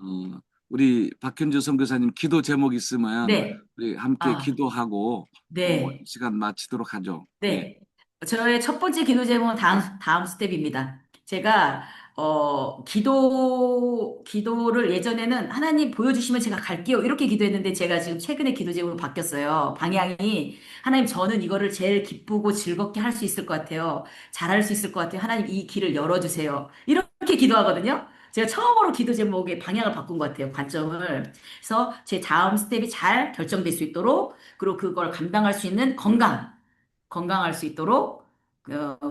우리 박현주 선교사님 기도 제목 있으면 네. 우리 함께 기도하고 네. 시간 마치도록 하죠. 네. 저의 첫 번째 기도 제목은 다음 스텝입니다. 제가 기도를 예전에는 하나님 보여주시면 제가 갈게요. 이렇게 기도했는데 제가 지금 최근에 기도 제목으로 바뀌었어요. 방향이 하나님 저는 이거를 제일 기쁘고 즐겁게 할 수 있을 것 같아요. 잘할 수 있을 것 같아요. 하나님 이 길을 열어주세요. 이렇게 기도하거든요. 제가 처음으로 기도 제목의 방향을 바꾼 것 같아요. 관점을. 그래서 제 다음 스텝이 잘 결정될 수 있도록 그리고 그걸 감당할 수 있는 건강할 수 있도록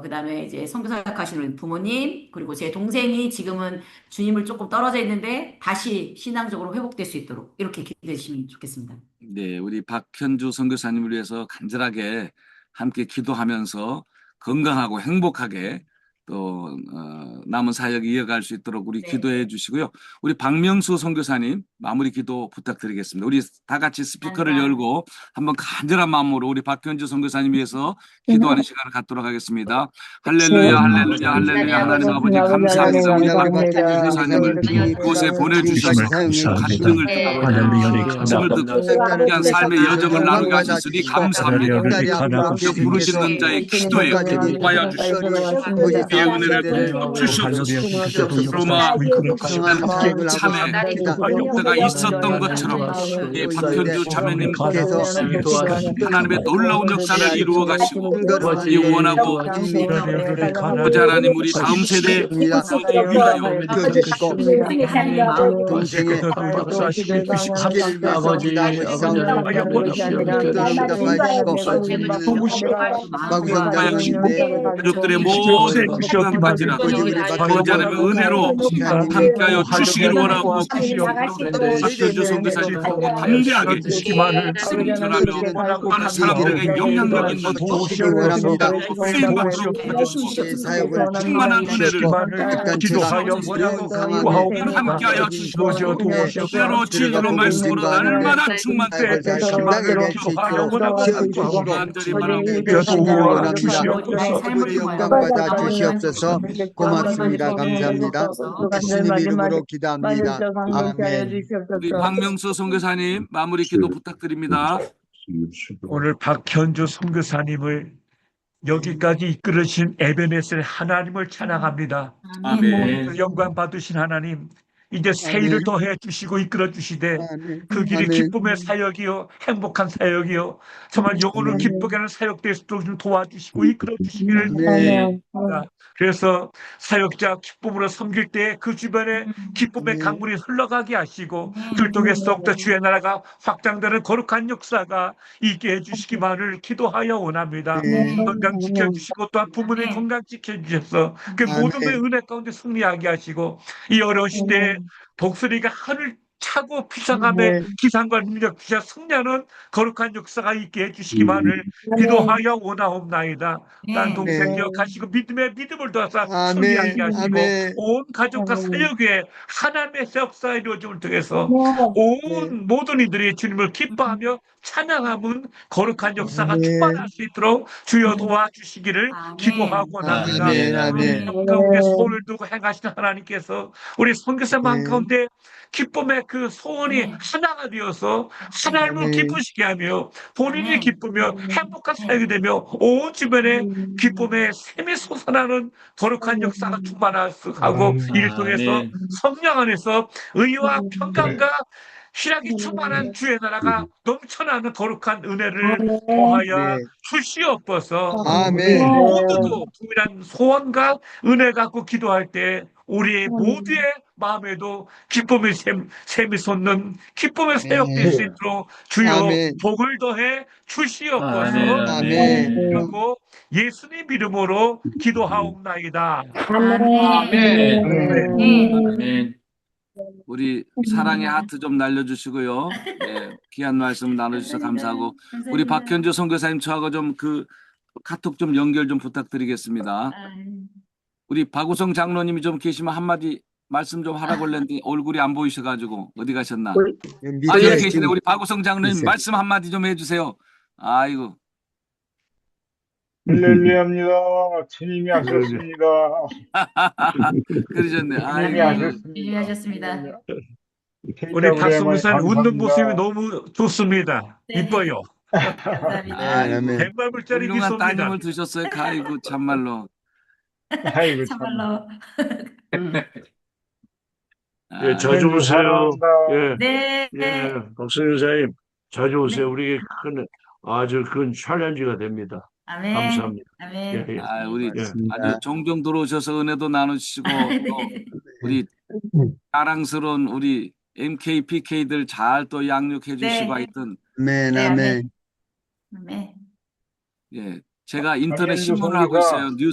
그다음에 이제 선교 사역하시는 부모님 그리고 제 동생이 지금은 주님을 조금 떨어져 있는데 다시 신앙적으로 회복될 수 있도록 이렇게 기도해 주시면 좋겠습니다. 네, 우리 박현주 선교사님을 위해서 간절하게 함께 기도하면서 건강하고 행복하게 또 남은 사역 이어갈 수 있도록 우리 기도해 주시고요. 우리 박명수 선교사님 마무리 기도 부탁드리겠습니다. 우리 다 같이 스피커를 열고 한번 간절한 마음으로 우리 박현주 선교사님 위해서 기도하는 시간을 갖도록 하겠습니다. 할렐루야, 할렐루야, 할렐루야. 하나님 아버지 감사합니다. 우리 박현주 선교사님을 이곳에 보내주셔서 갈등을 말씀을 듣고 귀한 삶의 여정을 나누게 하셨으니 감사합니다. 부르시는 자의 기도에 응하여 주시고 은혜를 주시옵소서. 로마 참에 때가 있었던 것처럼 이 박현주 자매님께서 하나님의 놀라운 역사를 이루어 가시고 이 원하고 아버지 하나님 우리 다음 세대에 위하여 가족들의 모든 시간까지라 머지 않으면 은혜로 함께하여 주시기를 원하고 박현주 선교사님 담대하게 승천하며 많은 사람들에게 영향력 있는 쓰임받도록 해주시옵소서. 충만한 은혜를 함께하여 주시옵소서. 때로 진리로 말씀으로 날마다 충만케 영광받아 주시옵소서. 고맙습니다. 감사합니다. 예수님 이름으로 기도합니다. 아멘. 우리 박명수 선교사님 마무리 기도 부탁드립니다. 오늘 박현주 선교사님을 여기까지 이끌으신 에베네셀 하나님을 찬양합니다. 아멘. 영광 받으신 하나님, 이제 새 일을 더해 주시고 이끌어 주시되 그 길이 기쁨의 사역이요 행복한 사역이요 정말 영혼을 기쁘게 하는 사역될 수 있도록 좀 도와주시고 이끌어 주시기를 바랍니다. 그래서 사역자 기쁨으로 섬길 때 그 주변에 기쁨의 강물이 흘러가게 하시고 그 통해서 더욱더 주의 나라가 확장되는 거룩한 역사가 있게 해주시기만을 기도하여 원합니다. 건강 지켜주시고 또한 부모님 건강 지켜주셔서 그 모든 은혜 가운데 승리하게 하시고 이 어려운 시대에 독수리가 하늘 차고 피상함에 기상과 능력 주셔 승리하는 거룩한 역사가 있게 해주시기만을 기도하여 원하옵나이다. 난 동생 기억하시고 믿음을 더하사 승리하게 하시고 온 가족과 사역에 하나님의 역사의 이루어짐을 통해서 온 모든 이들이 주님을 기뻐하며 찬양하면 거룩한 역사가 충만할 수 있도록 주여 도와주시기를 기도하고 원합니다. 가운데 소원을 두고 행하시는 하나님께서 우리 선교사 만 가운데 기쁨의 그 소원이 하나가 되어서 하나님을 기쁘시게 하며 본인이 기쁘며 행복한 사역이 되며 온 주변에 기쁨의 샘이 솟아나는 거룩한 역사가 충만하고 이를 통해서 성령 안에서 의와 평강과 희락이 충만한 주의 나라가 넘쳐나는 거룩한 은혜를 더하여 주시옵소서. 모두도 동일한 소원과 은혜 갖고 기도할 때 우리 모두의 마음에도 기쁨의 샘이 솟는 기쁨의 사역될 수 있도록 주여 복을 더해 주시옵소서. 그리고 예수님 이름으로 기도하옵나이다. 아멘. 우리 사랑의 하트 좀 날려주시고요. 네, 귀한 말씀 나눠주셔서 감사하고 우리 박현주 선교사님 저하고 좀 그 카톡 좀 연결 좀 부탁드리겠습니다. 우리 박우성 장로님이 좀 계시면 한마디 말씀 좀 하라고 했는데 얼굴이 안 보이셔가지고 어디 가셨나? 아, 여기 계시네. 우리 박우성 장로님 말씀 한마디 좀 해주세요. 아이고. 할렐루야입니다. 주님이 하셨습니다. 그러셨네. 주님이 하셨습니다. 우리 박성규사님 웃는 모습이 너무 좋습니다. 이뻐요. 감사합니다. 100만불짜리 훌륭한 미소입니다. 따님을 두셨어요. 아이고 참말로. 아이고 참말로. 예, 자주 오세요. 네. 박성규 사님, 자주 오세요. 우리에게 아주 큰 챌린지가 됩니다. 아멘. 감사합니다. 아멘. 우리 아주 종종 들어오셔서 은혜도 나누시고 또 우리 자랑스러운 우리 MK, PK들 잘 또 양육해 주시고 하여튼 아멘. 아멘. 예, 제가 인터넷 신문을 하고 있어요. 뉴스